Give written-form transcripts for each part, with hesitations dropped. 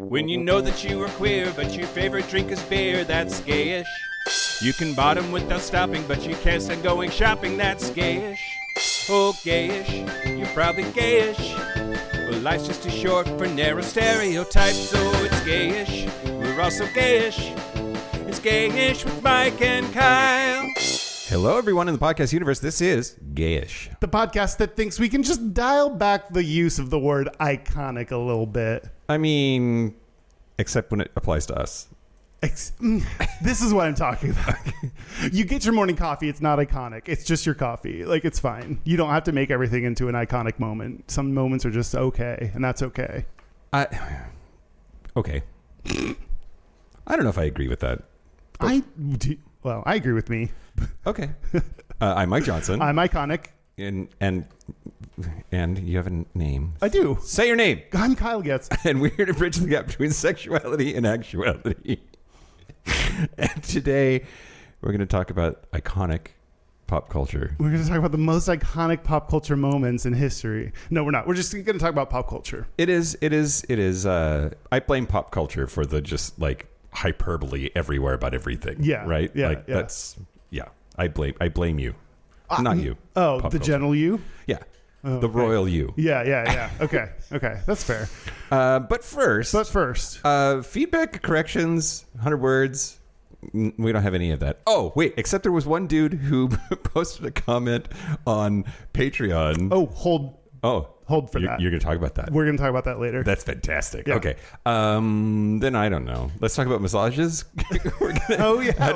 When you know that you are queer, but your favorite drink is beer, that's gayish. You can bottom without stopping, but you can't stand going shopping, that's gayish. Oh, gayish, you're probably gayish. Well, life's just too short for narrow stereotypes, so it's gayish. We're also gayish. It's Gayish with Mike and Kyle. Hello, everyone in the podcast universe. This is Gayish, the podcast that thinks we can just dial back the use of the word iconic a little bit. I mean, except when it applies to us. This is what I'm talking about. You get your morning coffee. It's not iconic. It's just your coffee. Like, it's fine. You don't have to make everything into an iconic moment. Some moments are just okay, and that's okay. Okay. I don't know if I agree with that. I agree with me. Okay. I'm Mike Johnson. I'm iconic. And you have a name. I do. Say your name. I'm Kyle Getz. And we're here to bridge the gap between sexuality and actuality. And today we're going to talk about iconic pop culture. We're going to talk about the most iconic pop culture moments in history. No, we're not. We're just going to talk about pop culture. It is. I blame pop culture for the just like hyperbole everywhere about everything. Yeah. Right? Yeah. Like, yeah. that's, yeah. I blame you. Not you. Oh, the culture. gentle you? Yeah. Oh, the royal you. Yeah. Okay. That's fair. But first, feedback, corrections, 100 words. We don't have any of that. Oh, wait, except there was one dude who posted a comment on Patreon. Oh, hold for that. You're going to talk about that. We're going to talk about that later. That's fantastic. Yeah. Okay. Then I don't know. Let's talk about massages. Oh, yeah. How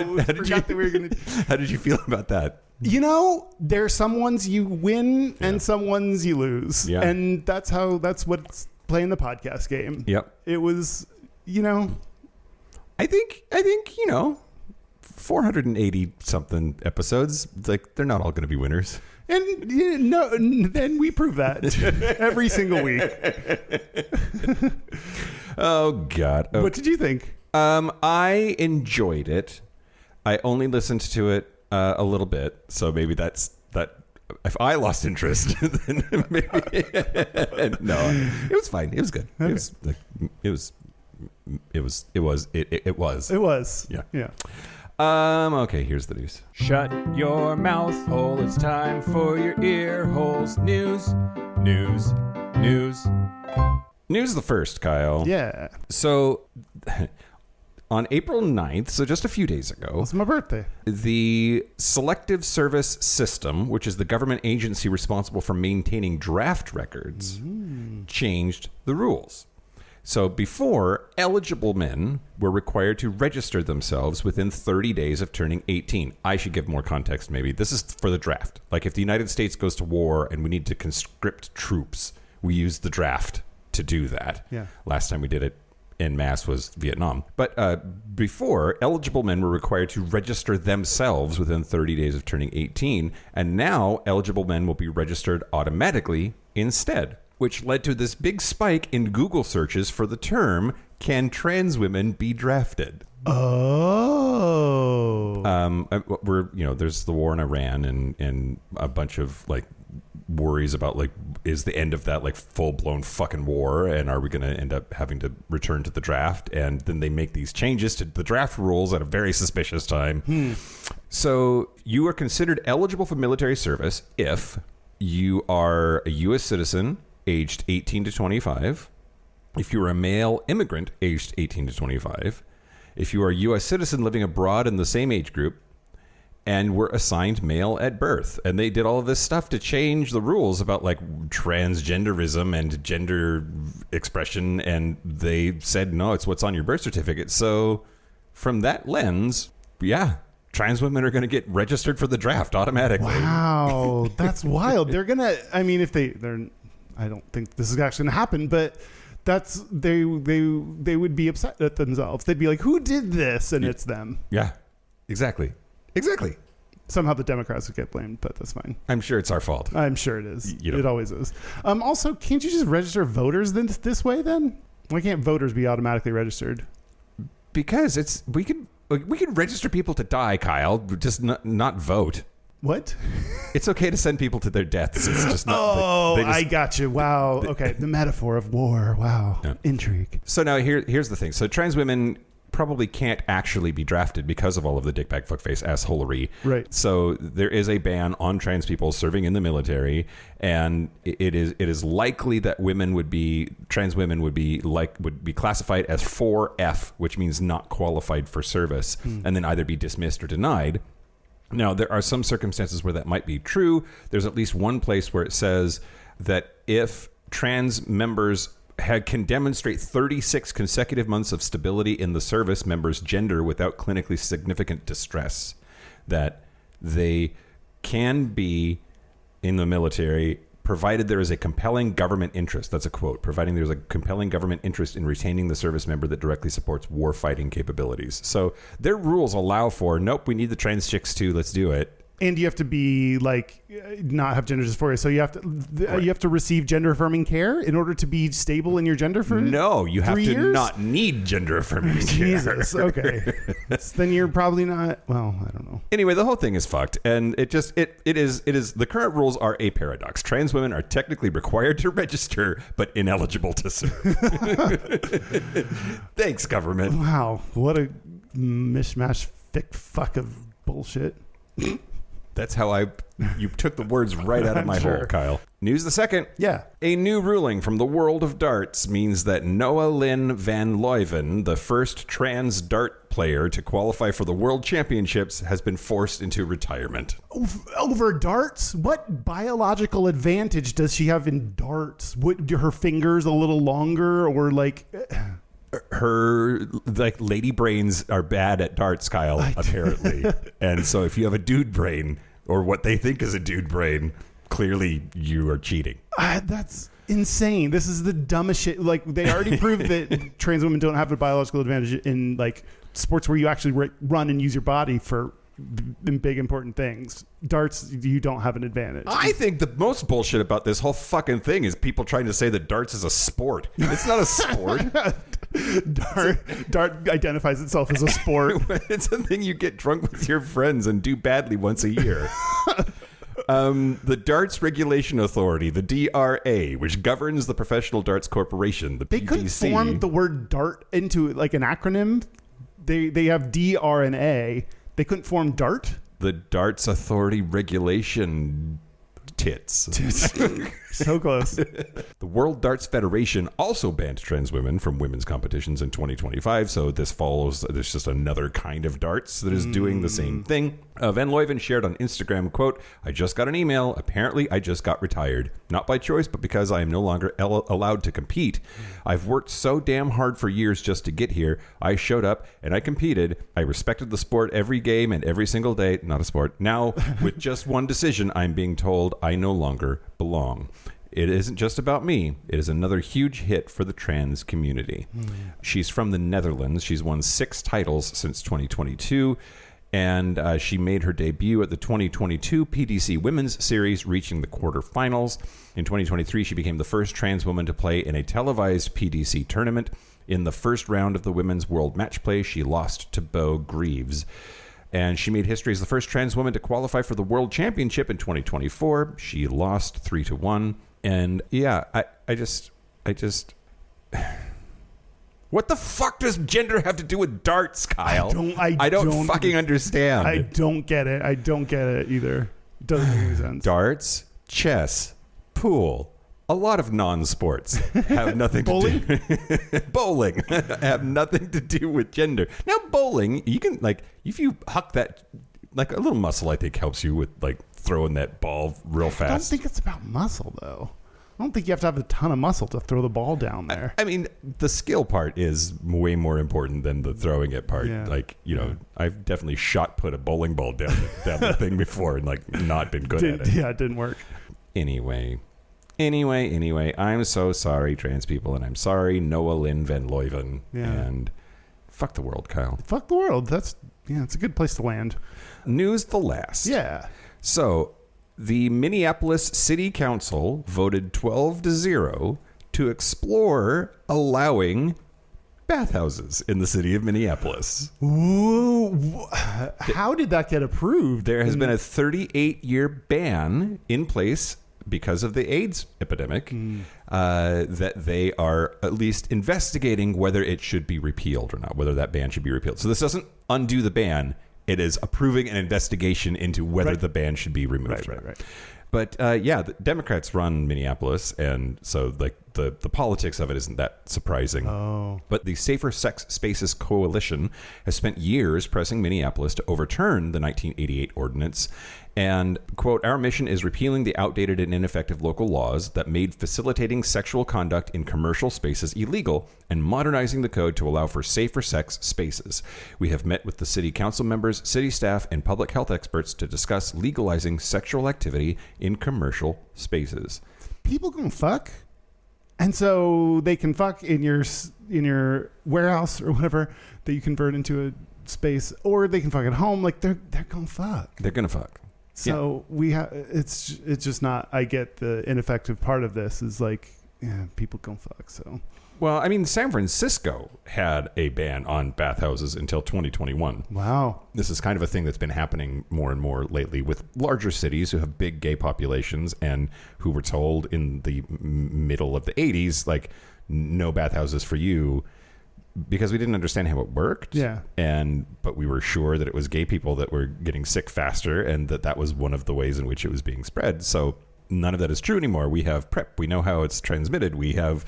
did you feel about that? You know, there are some ones you win and some ones you lose. Yeah. And that's what's playing the podcast game. Yep. It was, I think 480 something episodes, like they're not all going to be winners. And then we prove that every single week. Oh God. Okay. What did you think? I enjoyed it. I only listened to it a little bit, so maybe that's that. If I lost interest, then maybe no. It was fine. It was good. Okay. It was. Yeah. Okay, here's the news. Shut your mouth hole. It's time for your ear holes. News. News the first, Kyle. Yeah. So on April 9th, so just a few days ago, it's my birthday. The Selective Service System, which is the government agency responsible for maintaining draft records, changed the rules. So before, eligible men were required to register themselves within 30 days of turning 18. I should give more context, maybe. This is for the draft. Like if the United States goes to war and we need to conscript troops, we use the draft to do that. Yeah. Last time we did it en masse was Vietnam. But before, eligible men were required to register themselves within 30 days of turning 18. And now eligible men will be registered automatically instead, which led to this big spike in Google searches for the term, can trans women be drafted? Oh. There's the war in Iran and a bunch of like worries about like, is the end of that like full-blown fucking war, and are we going to end up having to return to the draft? And then they make these changes to the draft rules at a very suspicious time. So you are considered eligible for military service if you are a U.S. citizen aged 18 to 25, if you're a male immigrant aged 18 to 25, if you are a U.S. citizen living abroad in the same age group, and were assigned male at birth. And they did all of this stuff to change the rules about like transgenderism and gender expression, and they said, no, it's what's on your birth certificate. So from that lens, yeah, trans women are going to get registered for the draft automatically. Wow, that's wild. They're going to, I mean, I don't think this is actually going to happen, but they would be upset at themselves. They'd be like, who did this? And it's them. Yeah, exactly. Somehow the Democrats would get blamed, but that's fine. I'm sure it's our fault. I'm sure it is. It always is. Also, can't you just register voters this way then? Why can't voters be automatically registered? Because we could register people to die, Kyle, just not vote. What? It's okay to send people to their deaths. It's just not. I got you. Wow. Okay. The metaphor of war. Wow. Yeah. Intrigue. So now here's the thing. So trans women probably can't actually be drafted because of all of the dickbag fuckface assholery. Right. So there is a ban on trans people serving in the military, and it is likely that trans women would be classified as 4F, which means not qualified for service, and then either be dismissed or denied. Now, there are some circumstances where that might be true. There's at least one place where it says that if trans members can demonstrate 36 consecutive months of stability in the service member's gender without clinically significant distress, that they can be in the military provided there is a compelling government interest. That's a quote. Providing there's a compelling government interest in retaining the service member that directly supports war fighting capabilities. So their rules allow for, nope, we need the trans chicks too. Let's do it. And you have to be not have gender dysphoria. So you have to receive gender affirming care in order to be stable in your gender for No, you have 3 to years? not need gender affirming care. Jesus. Okay. Then you're probably not. Well, I don't know. Anyway, the whole thing is fucked, and it is the current rules are a paradox. Trans women are technically required to register, but ineligible to serve. Thanks, government. Wow. What a mishmash thick fuck of bullshit. That's how you took the words right out of my Sure. hole, Kyle. News the second. Yeah. A new ruling from the world of darts means that Noah Lynn van Leuven, the first trans dart player to qualify for the World Championships, has been forced into retirement. Over darts? What biological advantage does she have in darts? Would her fingers a little longer, or like? Her lady brains are bad at darts, Kyle, apparently. And so if you have a dude brain, or what they think is a dude brain, clearly you are cheating. That's insane. This is the dumbest shit. Like, they already proved that trans women don't have a biological advantage in like sports where you actually run and use your body for big important things. Darts, you don't have an advantage. I think the most bullshit about this whole fucking thing is people trying to say that darts is a sport. It's not a sport. Dart identifies itself as a sport. It's a thing you get drunk with your friends and do badly once a year. The Darts Regulation Authority, the DRA, which governs the Professional Darts Corporation, the They PDC. couldn't form the word dart into like an acronym. They have DR and A. They couldn't form DART. The Darts Authority Regulation tits. So close. The World Darts Federation also banned trans women from women's competitions in 2025. So this follows, there's just another kind of darts that is doing the same thing. Van Leuven shared on Instagram, quote, "I just got an email. Apparently, I just got retired. Not by choice, but because I am no longer allowed to compete. I've worked so damn hard for years just to get here. I showed up and I competed. I respected the sport every game and every single day. Not a sport. Now, with just one decision, I'm being told I no longer belong. It isn't just about me. It is another huge hit for the trans community." She's from the Netherlands. She's won 6 titles since 2022. And she made her debut at the 2022 PDC Women's Series, reaching the quarterfinals. In 2023, she became the first trans woman to play in a televised PDC tournament. In the first round of the Women's World Match Play, she lost to Bo Greaves. And she made history as the first trans woman to qualify for the World Championship in 2024. She lost 3-1. And yeah, I just what the fuck does gender have to do with darts, Kyle? I don't fucking understand. I don't get it. I don't get it either. Doesn't make any sense. Darts, chess, pool, a lot of non-sports have nothing to do. Bowling have nothing to do with gender. Now, bowling, you can, like, if you huck that, like, a little muscle, I think helps you with, like, throwing that ball real fast. I don't think it's about muscle, though. I don't think you have to have a ton of muscle to throw the ball down there. I mean, the skill part is way more important than the throwing it part. Yeah. Like, you know, I've definitely put a bowling ball down the thing before and, like, not been good at it. Yeah, it didn't work. Anyway, I'm so sorry, trans people, and I'm sorry, Noah Lynn van Leuven. Yeah. And fuck the world, Kyle. Fuck the world. It's a good place to land. News the last. Yeah. So, the Minneapolis City Council voted 12-0 to explore allowing bathhouses in the city of Minneapolis. Ooh, how did that get approved? There has been a 38-year ban in place because of the AIDS epidemic that they are at least investigating whether it should be repealed or not, whether that ban should be repealed. So this doesn't undo the ban. It is approving an investigation into whether the ban should be removed. Right. But the Democrats run Minneapolis, and so like the politics of it isn't that surprising. Oh. But the Safer Sex Spaces Coalition has spent years pressing Minneapolis to overturn the 1988 ordinance. And, quote, our mission is repealing the outdated and ineffective local laws that made facilitating sexual conduct in commercial spaces illegal and modernizing the code to allow for safer sex spaces. We have met with the city council members, city staff, and public health experts to discuss legalizing sexual activity in commercial spaces. People can fuck, and so they can fuck in your warehouse or whatever that you convert into a space, or they can fuck at home. Like they're gonna fuck. They're gonna fuck. So we have. It's just not. I get the ineffective part of this is like, yeah, people can fuck. So. Well, I mean, San Francisco had a ban on bathhouses until 2021. Wow. This is kind of a thing that's been happening more and more lately with larger cities who have big gay populations and who were told in the middle of the 80s, like, no bathhouses for you, because we didn't understand how it worked. Yeah. But we were sure that it was gay people that were getting sick faster and that was one of the ways in which it was being spread. So none of that is true anymore. We have PrEP. We know how it's transmitted. We have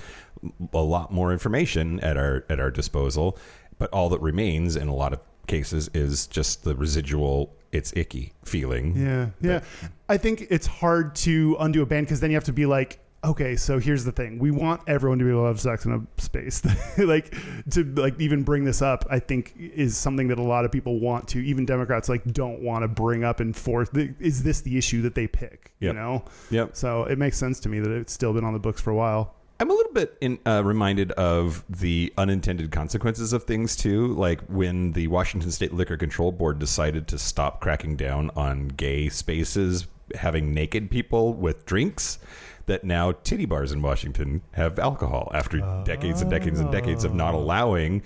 a lot more information at our disposal, but all that remains in a lot of cases is just the residual it's icky feeling. Yeah. I think it's hard to undo a ban because then you have to be like, okay, so here's the thing. We want everyone to be able to have sex in a space. Like, to even bring this up, I think is something that a lot of people want to, even Democrats, don't want to bring up and forth. Is this the issue that they pick? Yep. You know? Yep. So it makes sense to me that it's still been on the books for a while. I'm a little bit reminded of the unintended consequences of things, too. Like when the Washington State Liquor Control Board decided to stop cracking down on gay spaces having naked people with drinks, that now titty bars in Washington have alcohol after decades and decades and decades of not allowing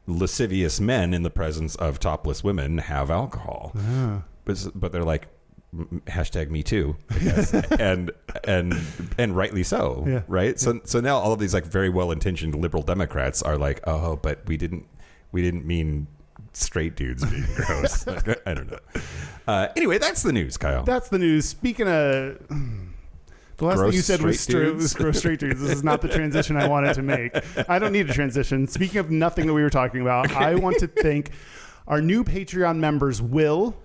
lascivious men in the presence of topless women have alcohol. But they're like, hashtag me too, I guess. and rightly so. Yeah. Right. So now all of these very well-intentioned liberal Democrats are like, oh, but we didn't mean straight dudes being gross. I don't know. Anyway, that's the news, Kyle. That's the news. Speaking of... The last thing you said was gross straight dudes. This is not the transition I wanted to make. I don't need a transition. Speaking of nothing that we were talking about, okay. I want to thank our new Patreon members. Will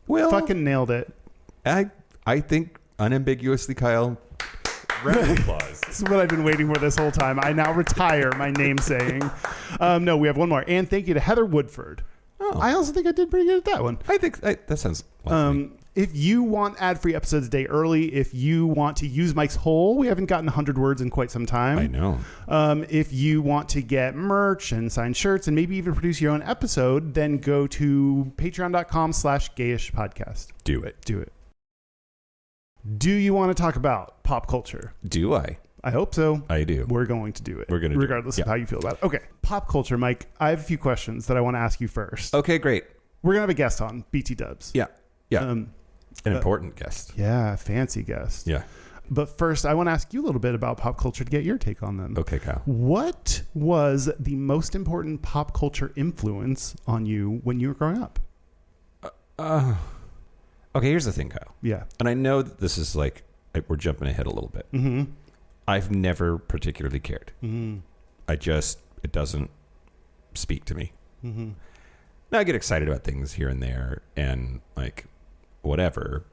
fucking nailed it. I think unambiguously, Kyle. Round of applause. This is what I've been waiting for this whole time. I now retire my name saying. No, we have one more. And thank you to Heather Woodford. Oh. I also think I did pretty good at that one. I think that sounds like me. If you want ad-free episodes a day early, if you want to use Mike's Hole, we haven't gotten 100 words in quite some time. I know. If you want to get merch and sign shirts and maybe even produce your own episode, then go to patreon.com/Gayish podcast. Do it. Do you want to talk about pop culture? Do I? I hope so. I do. We're going to do it. We're going to regardless of how you feel about it. Okay. Pop culture, Mike. I have a few questions that I want to ask you first. Okay, great. We're going to have a guest on, BT Dubs. Yeah. An important guest. Yeah, fancy guest. Yeah. But first, I want to ask you a little bit about pop culture to get your take on them. Okay, Kyle. What was the most important pop culture influence on you when you were growing up? Okay, here's the thing, Kyle. Yeah. And I know that this is we're jumping ahead a little bit. Mm-hmm. I've never particularly cared. Mm-hmm. It doesn't speak to me. Mm-hmm. Now I get excited about things here and there and whatever,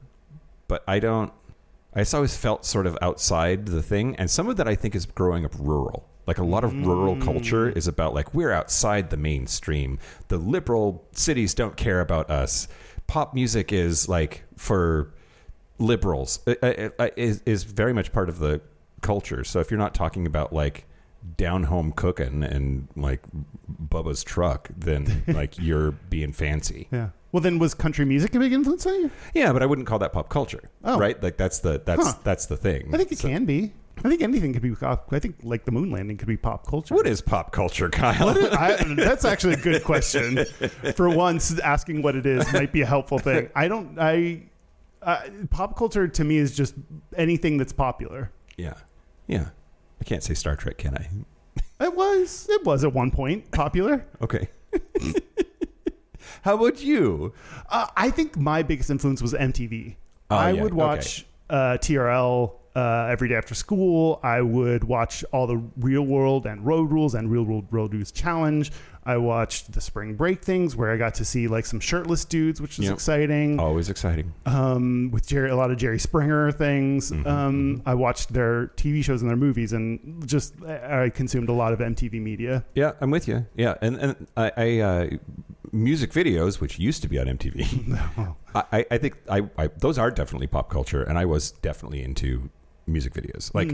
but I just always felt sort of outside the thing. And some of that I think is growing up rural. A lot of rural culture is about we're outside the mainstream. The liberal cities don't care about us. Pop music is for liberals. Is very much part of the culture. So if you're not talking about down home cooking and Bubba's truck, then you're being fancy. Yeah. Well, then was country music a big influence on you? Yeah, but I wouldn't call that pop culture. Oh. Right? That's the thing. I think it can be. I think anything could be. I think like the moon landing could be pop culture. What is pop culture, Kyle? That's actually a good question. For once, asking what it is might be a helpful thing. Pop culture to me is just anything that's popular. Yeah. I can't say Star Trek, can I? It was at one point popular. Okay. How about you? I think my biggest influence was MTV. I would watch TRL every day after school. I would watch all the Real World and Road Rules and Real World Road Rules Challenge. I watched the spring break things where I got to see like some shirtless dudes, which was exciting. Always exciting. With a lot of Jerry Springer things. I watched their TV shows and their movies, and just I consumed a lot of MTV media. Yeah, I'm with you. Yeah, and I music videos, which used to be on MTV. I think those are definitely pop culture, and I was definitely into music videos. Like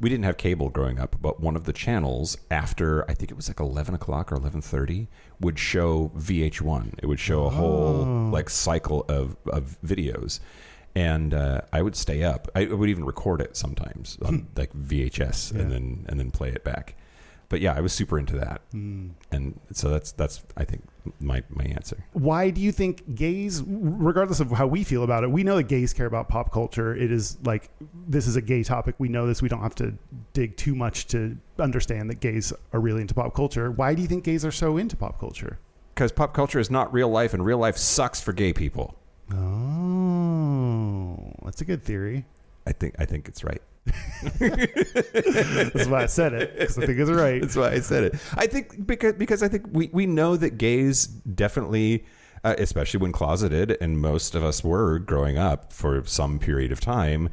we didn't have cable growing up, but one of the channels after, I think it was like 11 o'clock or 11:30, would show VH1. It would show a whole like cycle of videos, and I would stay up. I would even record it sometimes on like VHS and then play it back. But yeah, I was super into that, and so that's I think my answer. Why do you think gays, regardless of how we feel about it, we know that gays care about pop culture? It is like, this is a gay topic. We know this. We don't have to dig too much to understand that gays are really into pop culture. Why do you think gays are so into pop culture? Because pop culture is not real life, and real life sucks for gay people. Oh, that's a good theory. I think it's right. That's why I said it, because I think it's right. That's why I said it. I think because I think we know that gays definitely, especially when closeted, and most of us were growing up for some period of time,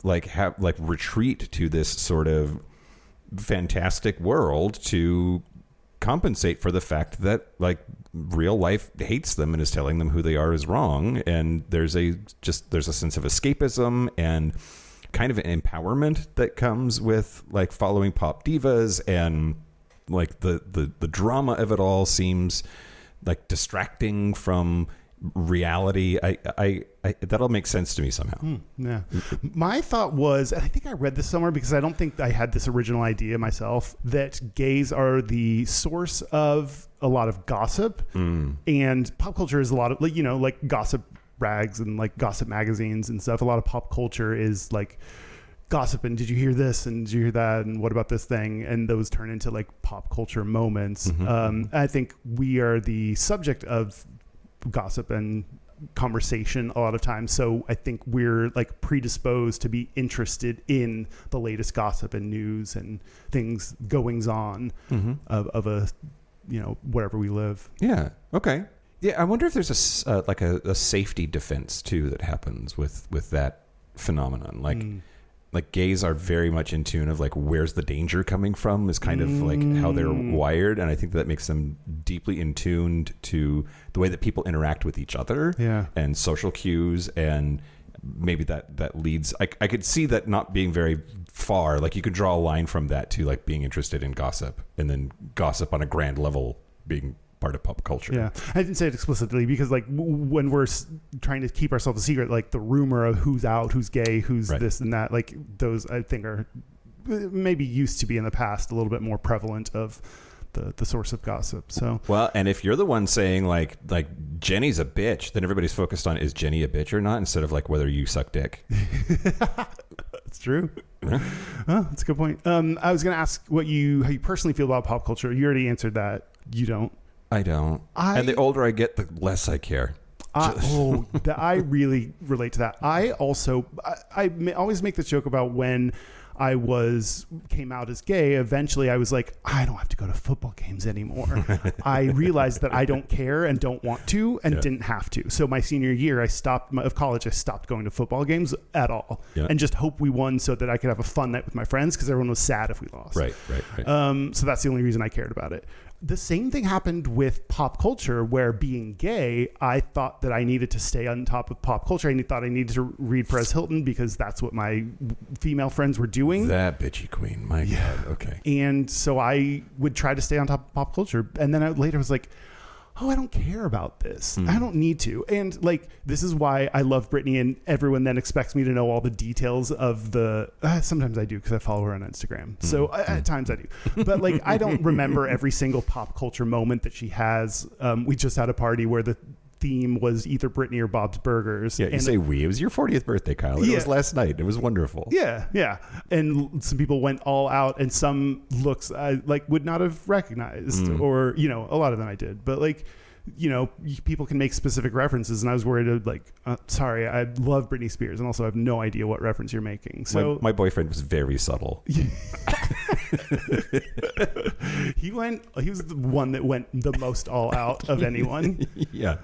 retreat to this sort of fantastic world to compensate for the fact that like real life hates them and is telling them who they are is wrong, and there's a sense of escapism and kind of an empowerment that comes with like following pop divas, and like the drama of it all seems like distracting from reality. I that'll make sense to me somehow. Yeah. My thought was, and I think I read this somewhere because I don't think I had this original idea myself, that gays are the source of a lot of gossip, and pop culture is a lot of like gossip rags and like gossip magazines and stuff. A lot of pop culture is like gossip, and did you hear this, and did you hear that, and what about this thing, and those turn into like pop culture moments. I think we are the subject of gossip and conversation a lot of times, so I think we're like predisposed to be interested in the latest gossip and news and things goings on of a wherever we live. Yeah. Okay. Yeah, I wonder if there's a safety defense too that happens with that phenomenon. Like gays are very much in tune of like, where's the danger coming from is kind of like how they're wired, and I think that makes them deeply in tuned to the way that people interact with each other and social cues, and maybe that leads. I could see that not being very far. Like you could draw a line from that to like being interested in gossip, and then gossip on a grand level being part of pop culture. Yeah, I didn't say it explicitly because like when we're trying to keep ourselves a secret, like the rumor of who's out, who's gay, who's this and that, like those I think are maybe used to be in the past a little bit more prevalent of the source of gossip. So well, and if you're the one saying like Jenny's a bitch, then everybody's focused on, is Jenny a bitch or not, instead of like whether you suck dick. That's true. Oh, that's a good point. I was going to ask how you personally feel about pop culture. You already answered that. You don't. I don't. And the older I get, the less I care. I really relate to that. I also, I always make this joke about when I came out as gay. Eventually I was like, I don't have to go to football games anymore. I realized that I don't care and don't want to and didn't have to. So my senior year of college, I stopped going to football games at all and just hope we won so that I could have a fun night with my friends, because everyone was sad if we lost. Right. So that's the only reason I cared about it. The same thing happened with pop culture, where being gay, I thought that I needed to stay on top of pop culture. I thought I needed to read Perez Hilton because that's what my female friends were doing. That bitchy queen, my God. Okay. And so I would try to stay on top of pop culture. And then later I was like, oh, I don't care about this. I don't need to. And like, this is why I love Britney, and everyone then expects me to know all the details of the, sometimes I do because I follow her on Instagram. So at times I do, but like, I don't remember every single pop culture moment that she has. We just had a party where the theme was either Britney or Bob's Burgers. Yeah, you say we. It was your 40th birthday, Kyle. It was last night. It was wonderful. Yeah. And some people went all out, and some looks I like would not have recognized, or, you know, a lot of them I did. But like, you know, people can make specific references, and I was worried of like, sorry, I love Britney Spears, and also I have no idea what reference you're making. So my boyfriend was very subtle. He was the one that went the most all out of anyone. Yeah.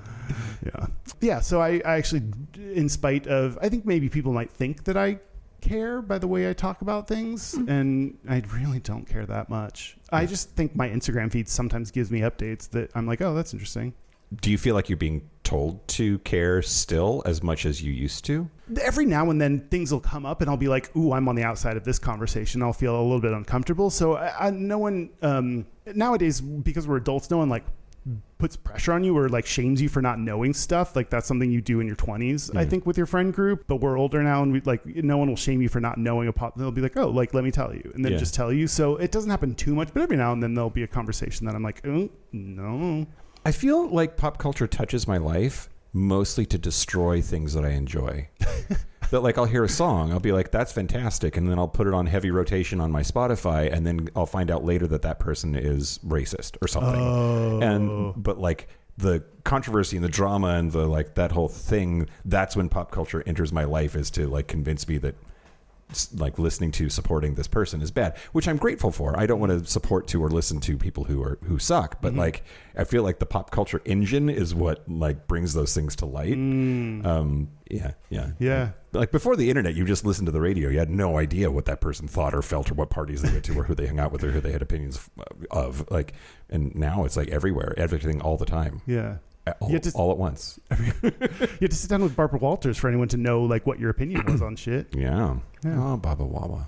So I actually, in spite of, I think maybe people might think that I care by the way I talk about things, and I really don't care that much. I just think my Instagram feed sometimes gives me updates that I'm like, oh, that's interesting. Do you feel like you're being told to care still as much as you used to? Every now and then things will come up and I'll be like, ooh, I'm on the outside of this conversation. I'll feel a little bit uncomfortable. So no one, nowadays, because we're adults, no one like puts pressure on you or like shames you for not knowing stuff. Like that's something you do in your 20s, I think, with your friend group. But we're older now, and we like, no one will shame you for not knowing a pop. They'll be like, oh, like, let me tell you, and then just tell you. So it doesn't happen too much, but every now and then there'll be a conversation that I'm like, oh, no. I feel like pop culture touches my life mostly to destroy things that I enjoy. That like I'll hear a song, I'll be like, that's fantastic, and then I'll put it on heavy rotation on my Spotify, and then I'll find out later that that person is racist or something. But like the controversy and the drama and the like, that whole thing, that's when pop culture enters my life, is to like convince me that like listening to, supporting this person is bad, which I'm grateful for. I don't want to support to or listen to people who suck, but like I feel like the pop culture engine is what like brings those things to light. Yeah. Like before the internet, you just listened to the radio. You had no idea what that person thought or felt, or what parties they went to, or who they hung out with, or who they had opinions of. Like, and now it's like everywhere, everything, all the time. Yeah. All at once. You have to sit down with Barbara Walters for anyone to know like what your opinion was on shit. Yeah. Oh, Baba Wawa.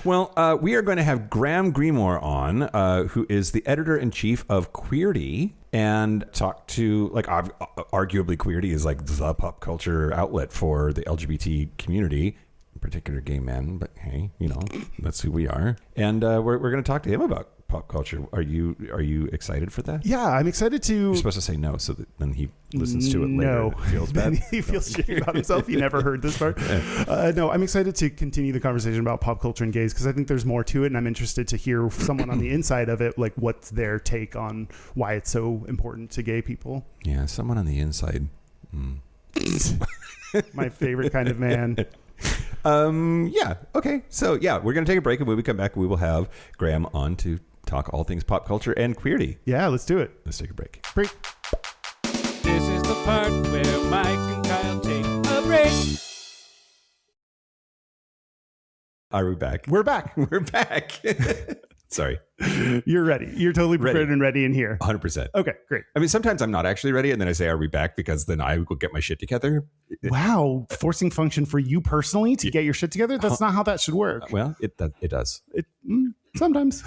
Well, we are going to have Gremore on, who is the editor-in-chief of Queerty, and talk to, like, arguably Queerty is like the pop culture outlet for the LGBT community, in particular gay men, but hey, you know, that's who we are. And we're going to talk to him about pop culture. Are you excited for that? Yeah, I'm excited to. You're supposed to say no, so that then he listens to it later. No, and feels bad. He feels shitty about himself. He never heard this part. No, I'm excited to continue the conversation about pop culture and gays, because I think there's more to it, and I'm interested to hear someone on the inside of it, like what's their take on why it's so important to gay people. Yeah, someone on the inside. My favorite kind of man. Yeah. Okay. So yeah, we're going to take a break, and when we come back, we will have Graham on to talk all things pop culture and Queerty. Yeah, let's do it. Let's take a break. Break. This is the part where Mike and Kyle take a break. Are we back? We're back. We're back. Sorry. You're ready. You're totally prepared and ready in here. 100%. Okay, great. I mean, sometimes I'm not actually ready, and then I say, are we back? Because then I will get my shit together. Wow. Forcing function for you personally to get your shit together? That's not how that should work. Well, it does. Sometimes.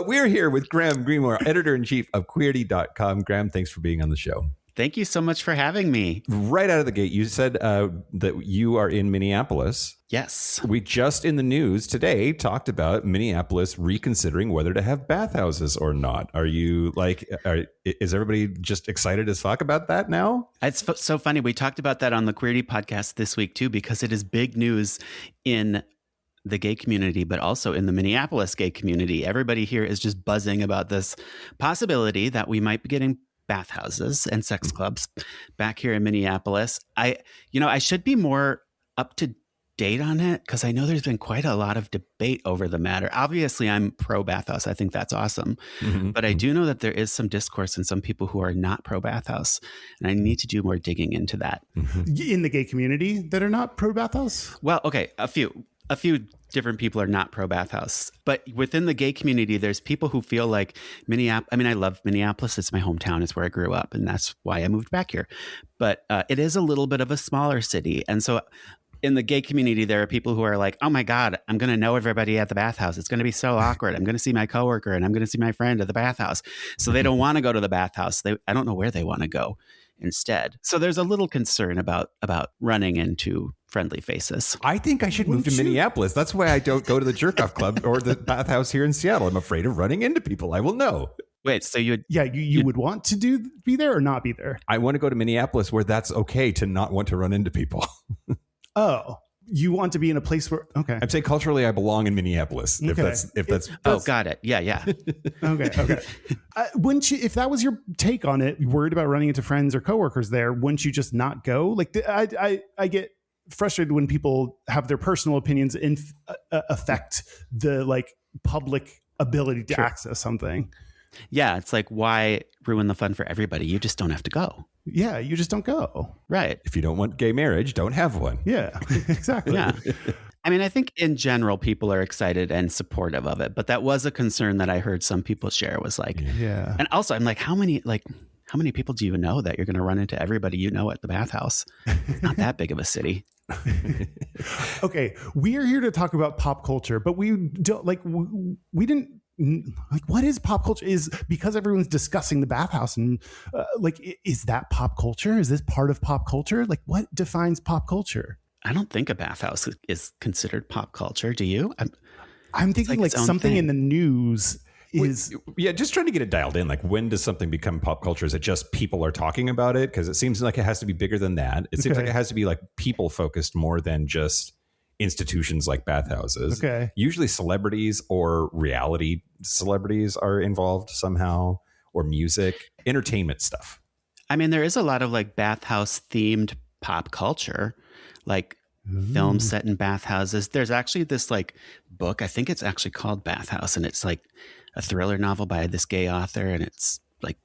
We're here with Gremore, editor-in-chief of Queerty.com. Graham, thanks for being on the show. Thank you so much for having me. Right out of the gate, you said that you are in Minneapolis. Yes. We just in the news today talked about Minneapolis reconsidering whether to have bathhouses or not. Are you like, is everybody just excited as fuck about that now? It's so funny. We talked about that on the Queerty podcast this week, too, because it is big news in the gay community, but also in the Minneapolis gay community. Everybody here is just buzzing about this possibility that we might be getting bathhouses and sex clubs back here in Minneapolis. I should be more up to date on it, because I know there's been quite a lot of debate over the matter. Obviously, I'm pro bathhouse. I think that's awesome. But I do know that there is some discourse and some people who are not pro bathhouse, and I need to do more digging into that. In the gay community that are not pro bathhouse? Well, okay, a few different people are not pro bathhouse, but within the gay community, there's people who feel like Minneapolis. I mean, I love Minneapolis. It's my hometown. It's where I grew up, and that's why I moved back here. But it is a little bit of a smaller city. And so in the gay community, there are people who are like, oh my God, I'm going to know everybody at the bathhouse. It's going to be so awkward. I'm going to see my coworker and I'm going to see my friend at the bathhouse. So they don't want to go to the bathhouse. I don't know where they want to go instead. So there's a little concern about running into friendly faces. I think I should move to Minneapolis. That's why I don't go to the jerk-off club or the bathhouse here in Seattle. I'm afraid of running into people. I will know. Wait, so you would want to be there or not be there? I want to go to Minneapolis where that's okay to not want to run into people. Oh, you want to be in a place where, okay. I'm saying culturally I belong in Minneapolis. Okay. If that's oh, got it. Yeah. Okay. Wouldn't you, if that was your take on it, worried about running into friends or coworkers there, wouldn't you just not go? Like I get frustrated when people have their personal opinions affect the like public ability to access something. Yeah, it's like, why ruin the fun for everybody? You just don't have to go. Yeah, you just don't go. Right. If you don't want gay marriage, don't have one. Yeah, exactly. Yeah. I mean, I think in general, people are excited and supportive of it. But that was a concern that I heard some people share was like, yeah. And also, I'm like, how many people do you know that you're going to run into everybody you know at the bathhouse? Not that big of a city. Okay, we are here to talk about pop culture, but we don't we didn't. Like, what is pop culture? Is because everyone's discussing the bathhouse and is that pop culture? Is this part of pop culture? Like, what defines pop culture? I don't think a bathhouse is considered pop culture. Do you? I'm thinking like something in the news is. Yeah, just trying to get it dialed in. Like, when does something become pop culture? Is it just people are talking about it? Because it seems like it has to be bigger than that. It seems like it has to be like people focused more than just institutions like bathhouses. Okay. Usually celebrities or reality celebrities are involved somehow, or music, entertainment stuff. I mean, there is a lot of like bathhouse themed pop culture, like films set in bathhouses. There's actually this like book, I think it's actually called Bathhouse, and it's like a thriller novel by this gay author, and it's like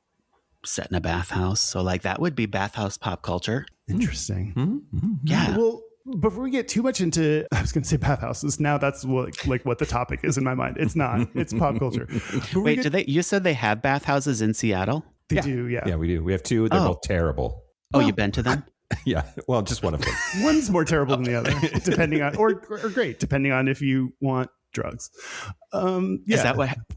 set in a bathhouse. So like that would be bathhouse pop culture. Interesting. Mm-hmm. Yeah. Well, before we get too much into, I was going to say bathhouses. Now that's what the topic is in my mind. It's not. It's pop culture. Wait, you said they have bathhouses in Seattle? They do, yeah. Yeah, we do. We have two. They're both terrible. Oh, you've been to them? Yeah. Well, just one of them. One's more terrible than the other, depending on, or great, depending on if you want drugs. Yeah. Is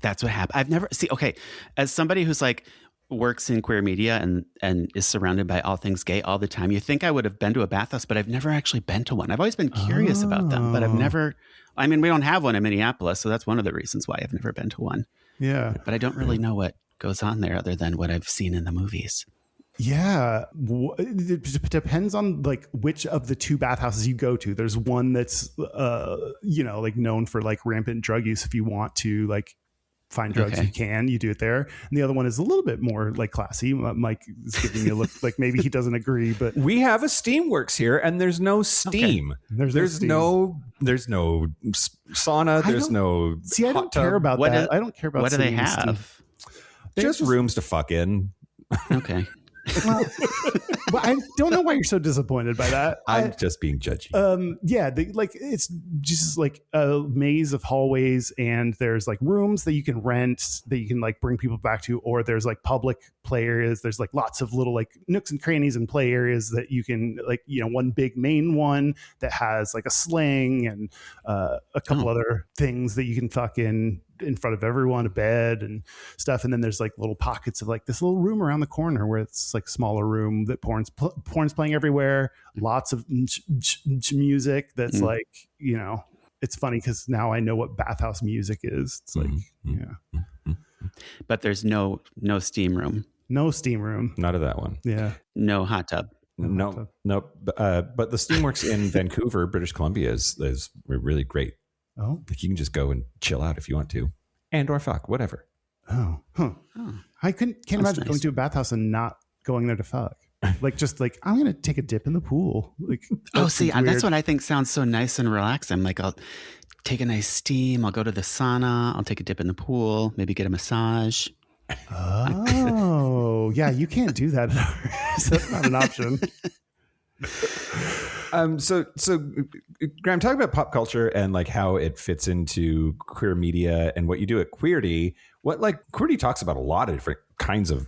that's what happened? I've never okay. As somebody who's like works in queer media and is surrounded by all things gay all the time, you think I would have been to a bathhouse, but I've never actually been to one. I've always been curious about them, but I've never, I mean, we don't have one in Minneapolis, so that's one of the reasons why I've never been to one. Yeah. But I don't really know what goes on there other than what I've seen in the movies. Yeah. It depends on like which of the two bathhouses you go to. There's one that's, like known for like rampant drug use. If you want to like find drugs, you do it there. And the other one is a little bit more like classy. Mike is giving me a look like maybe he doesn't agree, but we have a Steamworks here and there's no steam. Okay. There's no sauna. There's no I don't care about that. I don't care about what do they have? Just rooms to fuck in. Okay. Well, I don't know why you're so disappointed by that. I'm just being judgy. It's just like a maze of hallways, and there's like rooms that you can rent that you can like bring people back to, or there's like public play areas. There's like lots of little like nooks and crannies and play areas that you can like, one big main one that has like a sling and a couple other things that you can fuck in front of everyone, a bed and stuff. And then there's like little pockets of like this little room around the corner where it's like smaller room that porn's playing everywhere. Lots of music that's like, it's funny because now I know what bathhouse music is. It's like, But there's no steam room. No steam room. Not of that one. Yeah. No hot tub. No. But the Steamworks in Vancouver, British Columbia is really great. Oh, like you can just go and chill out if you want to, and or fuck, whatever. Oh, huh. I can't imagine going to a bathhouse and not going there to fuck. Like just like I'm gonna take a dip in the pool. Like that's what I think sounds so nice and relaxing. Like I'll take a nice steam. I'll go to the sauna. I'll take a dip in the pool. Maybe get a massage. Oh, yeah, you can't do that. So that's not an option. So Graham, talk about pop culture and like how it fits into queer media and what you do at Queerty. What like Queerty talks about a lot of different kinds of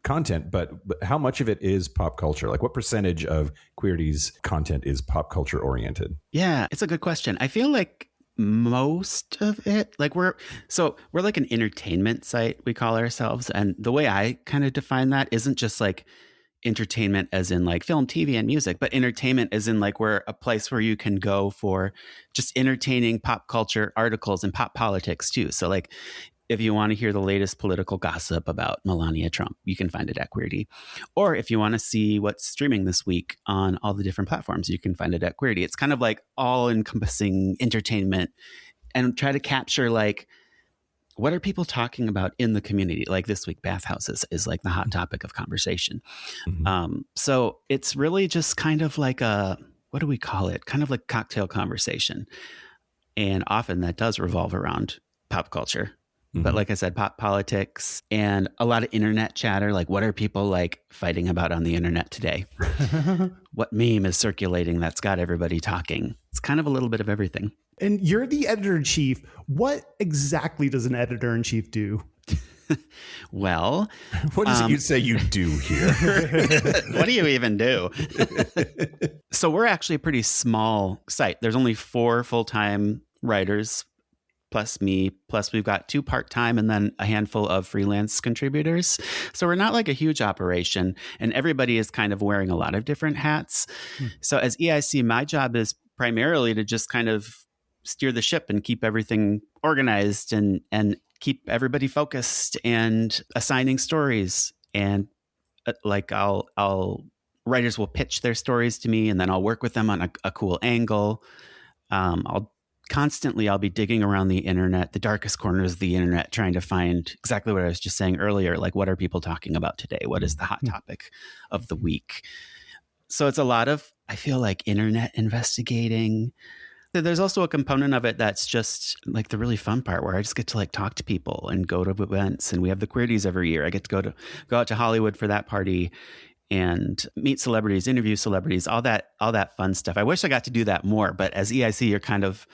content, but how much of it is pop culture? Like, what percentage of Queerty's content is pop culture oriented? Yeah, it's a good question. I feel like most of it, like we're like an entertainment site, we call ourselves. And the way I kind of define that isn't just like entertainment as in like film, TV, and music, but entertainment as in like we're a place where you can go for just entertaining pop culture articles and pop politics too. So like if you want to hear the latest political gossip about Melania Trump, you can find it at Queerty. Or if you want to see what's streaming this week on all the different platforms, you can find it at Queerty. It's kind of like all encompassing entertainment and try to capture like, what are people talking about in the community? Like this week, bathhouses is like the hot topic of conversation. So it's really just kind of like what do we call it? Kind of like cocktail conversation. And often that does revolve around pop culture. But like I said, pop politics and a lot of internet chatter. Like, what are people like fighting about on the internet today? What meme is circulating that's got everybody talking? It's kind of a little bit of everything. And you're the editor-in-chief. What exactly does an editor-in-chief do? Well, what is it you say you do here? What do you even do? So we're actually a pretty small site. There's only 4 full-time writers plus me, plus we've got 2 part-time and then a handful of freelance contributors. So we're not like a huge operation, and everybody is kind of wearing a lot of different hats. So as EIC, my job is primarily to just kind of steer the ship and keep everything organized and keep everybody focused and assigning stories. And like writers will pitch their stories to me and then I'll work with them on a cool angle. I'll be digging around the internet, the darkest corners of the internet, trying to find exactly what I was just saying earlier. Like, what are people talking about today? What is the hot topic of the week? So it's a lot of, I feel like, internet investigating. There's also a component of it that's just like the really fun part where I just get to like talk to people and go to events. And we have the Queerties every year. I get to go out to Hollywood for that party and meet celebrities, interview celebrities, all that fun stuff. I wish I got to do that more, but as EIC, you're kind of,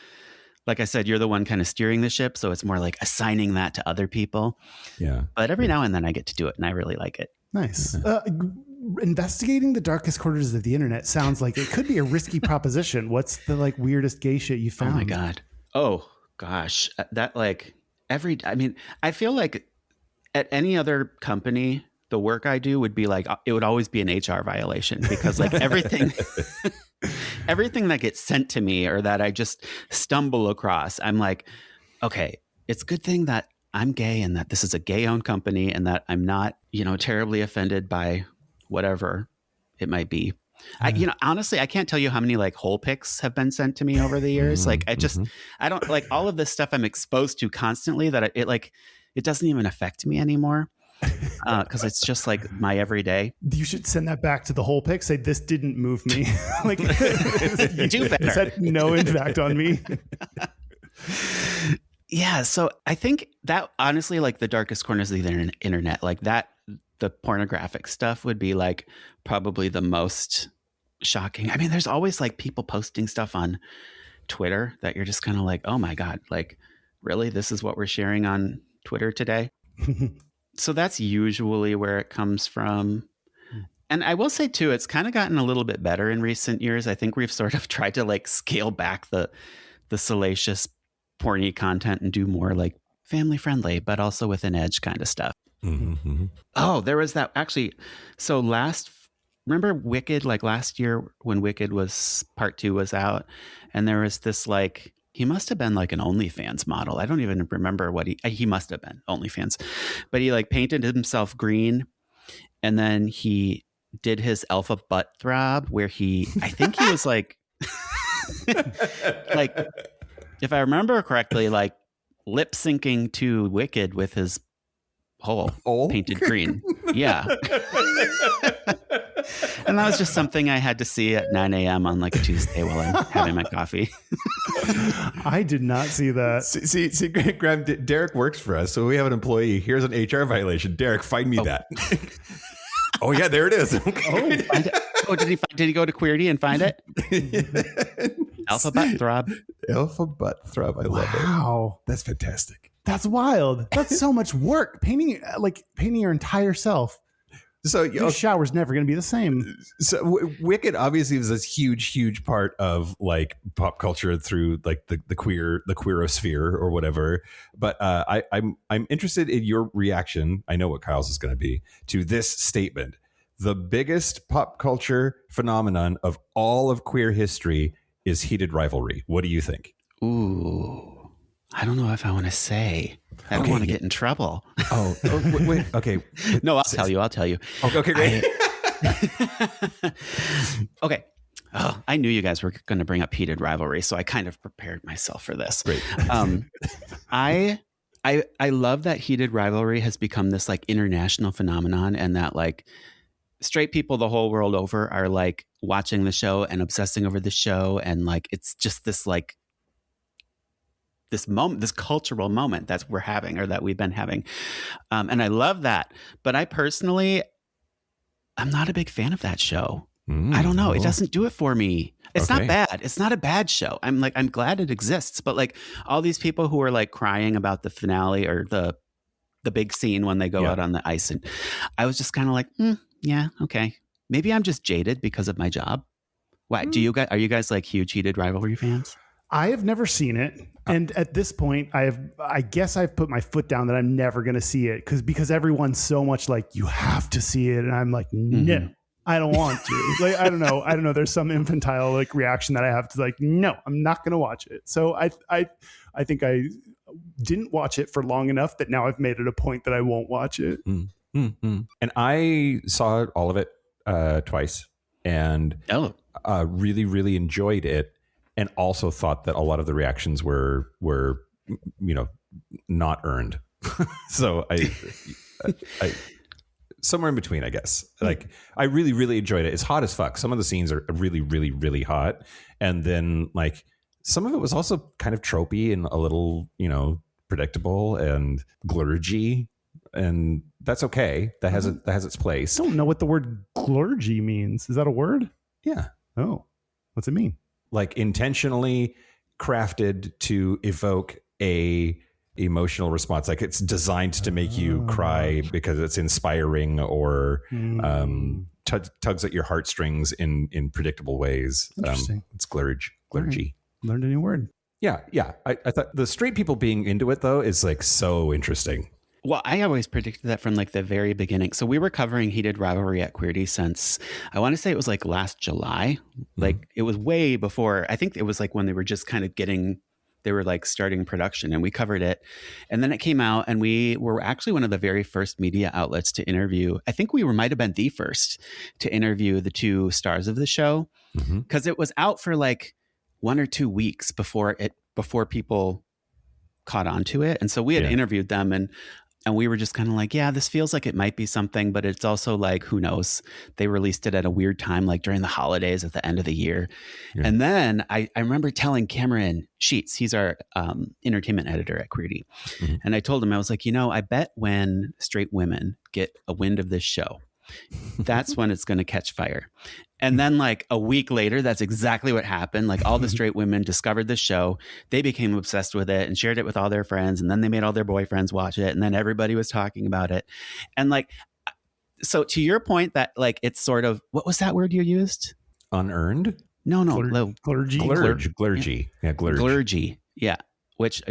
like I said, you're the one kind of steering the ship. So it's more like assigning that to other people. Yeah. But every now and then I get to do it and I really like it. Nice. Investigating the darkest corners of the internet sounds like it could be a risky proposition. What's the like weirdest gay shit you found? Oh my God. Oh gosh. That like I feel like at any other company, the work I do would be like, it would always be an HR violation because like everything that gets sent to me or that I just stumble across, I'm like, okay, it's a good thing that I'm gay and that this is a gay owned company and that I'm not, terribly offended by whatever it might be. Honestly, I can't tell you how many like hole pics have been sent to me over the years. Like I don't like all of this stuff I'm exposed to constantly that it doesn't even affect me anymore. Because it's just like my everyday. You should send that back to the whole pic. Say this didn't move me. Like you do better. This had no impact on me. Yeah, so I think that honestly, like the darkest corners of the internet, like that, the pornographic stuff would be like probably the most shocking. I mean, there's always like people posting stuff on Twitter that you're just kind of like, oh my God, like really, this is what we're sharing on Twitter today. So that's usually where it comes from. And I will say too, it's kind of gotten a little bit better in recent years. I think we've sort of tried to like scale back the salacious porny content and do more like family friendly, but also with an edge kind of stuff. Oh, there was that actually. So remember Wicked, like last year when Wicked part 2 was out, and there was this like, he must have been like an OnlyFans model. I don't even remember what he must have been OnlyFans, but he like painted himself green. And then he did his ElphaBUTT Throbb where I think he was like, like if I remember correctly, like lip syncing to Wicked with his hole painted green. Yeah. And that was just something I had to see at 9 a.m. on like a Tuesday while I'm having my coffee. I did not see that. See, Graham, Derek works for us, so we have an employee. Here's an HR violation. Derek, find me that. Oh yeah, there it is. Okay. Did he go to Queerty and find it? ElphaBUTT Throbb. ElphaBUTT Throbb. I love it. Wow, that's fantastic. That's wild. That's so much work painting your entire self. So Your shower's never going to be the same. So Wicked obviously was this huge part of like pop culture through like the queerosphere or whatever. But I'm interested in your reaction. I know what Kyle's is going to be to this statement. The biggest pop culture phenomenon of all of queer history is heated rivalry. What do you think? Ooh, I don't know if I want to say. I don't want to get in trouble. Oh, wait. Okay. No, I'll tell you. Okay, great. Okay. Oh, I knew you guys were going to bring up heated rivalry, so I kind of prepared myself for this. Great. I love that heated rivalry has become this like international phenomenon, and that like straight people the whole world over are like watching the show and obsessing over the show, and like it's just this like this moment, this cultural moment that we're having or that we've been having. And I love that. But I personally, I'm not a big fan of that show. I don't know. It doesn't do it for me. It's not bad. It's not a bad show. I'm glad it exists. But like all these people who are like crying about the finale or the big scene when they go out on the ice. And I was just kind of like, yeah, okay. Maybe I'm just jaded because of my job. Why? Are you guys like huge heated rivalry fans? I have never seen it. And at this point, I guess I've put my foot down that I'm never going to see it because everyone's so much like, you have to see it. And I'm like, no, I don't want to. Like, I don't know. There's some infantile like reaction that I have to like, no, I'm not going to watch it. So I think I didn't watch it for long enough that now I've made it a point that I won't watch it. And I saw all of it twice and really, really enjoyed it. And also thought that a lot of the reactions were not earned. So I somewhere in between, I guess. Like I really, really enjoyed it. It's hot as fuck. Some of the scenes are really, really, really hot. And then like some of it was also kind of tropey and a little, predictable and glurgy. And that's okay. That has its place. I don't know what the word glurgy means. Is that a word? Yeah. Oh, what's it mean? Like intentionally crafted to evoke a emotional response. Like it's designed to make you cry because it's inspiring or tugs at your heartstrings in predictable ways. Interesting. It's glurgy. Right. Learned a new word. Yeah. I thought the straight people being into it though is like so interesting. Well, I always predicted that from like the very beginning. So we were covering Heated Rivalry at Queerty since I want to say it was like last July. Like it was way before. I think it was like when they were just kind of they were like starting production, and we covered it. And then it came out, and we were actually one of the very first media outlets to interview. I think we might have been the first to interview the two stars of the show because it was out for like 1 or 2 weeks before people caught on to it. And so we had interviewed them, and we were just kind of like, yeah, this feels like it might be something, but it's also like, who knows? They released it at a weird time, like during the holidays at the end of the year. Yeah. And then I remember telling Cameron Sheets, he's our entertainment editor at Queerty. And I told him, I was like, I bet when straight women get a wind of this show, that's when it's going to catch fire. And then like a week later, that's exactly what happened. Like all the straight women discovered the show. They became obsessed with it and shared it with all their friends. And then they made all their boyfriends watch it. And then everybody was talking about it. And like, so to your point that like, it's sort of, what was that word you used? Unearned? No. Glurgy. Yeah, glurgy. Glurgy. Yeah. Which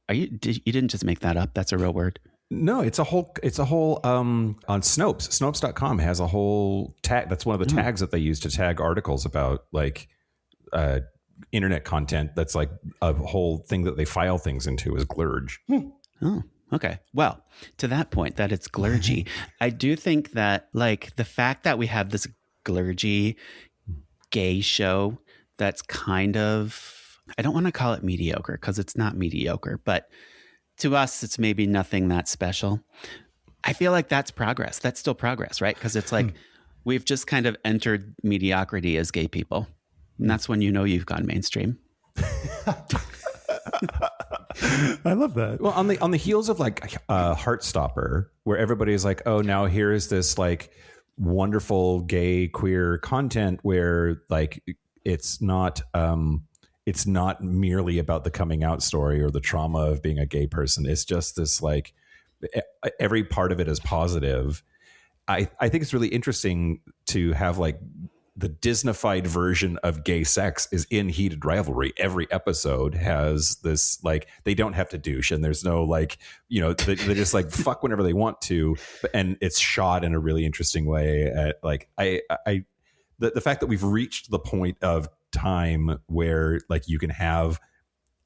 you didn't just make that up. That's a real word. No, it's a whole on Snopes. Snopes.com has a whole tag. That's one of the tags that they use to tag articles about like internet content. That's like a whole thing that they file things into is glurge. Oh, okay. Well, to that point that it's glurgy, I do think that like the fact that we have this glurgy gay show that's kind of, I don't want to call it mediocre because it's not mediocre, but to us, it's maybe nothing that special. I feel like that's progress. That's still progress, right? Because it's like we've just kind of entered mediocrity as gay people. And that's when you've gone mainstream. I love that. Well, on the heels of like Heartstopper, where everybody's like, oh, now here is this like wonderful gay queer content where like it's not merely about the coming out story or the trauma of being a gay person. It's just this like every part of it is positive. I think it's really interesting to have like the Disneyfied version of gay sex is in Heated Rivalry. Every episode has this, like, they don't have to douche, and there's no like, you know, they just like fuck whenever they want to, and it's shot in a really interesting way. Like the fact that we've reached the point of time where like you can have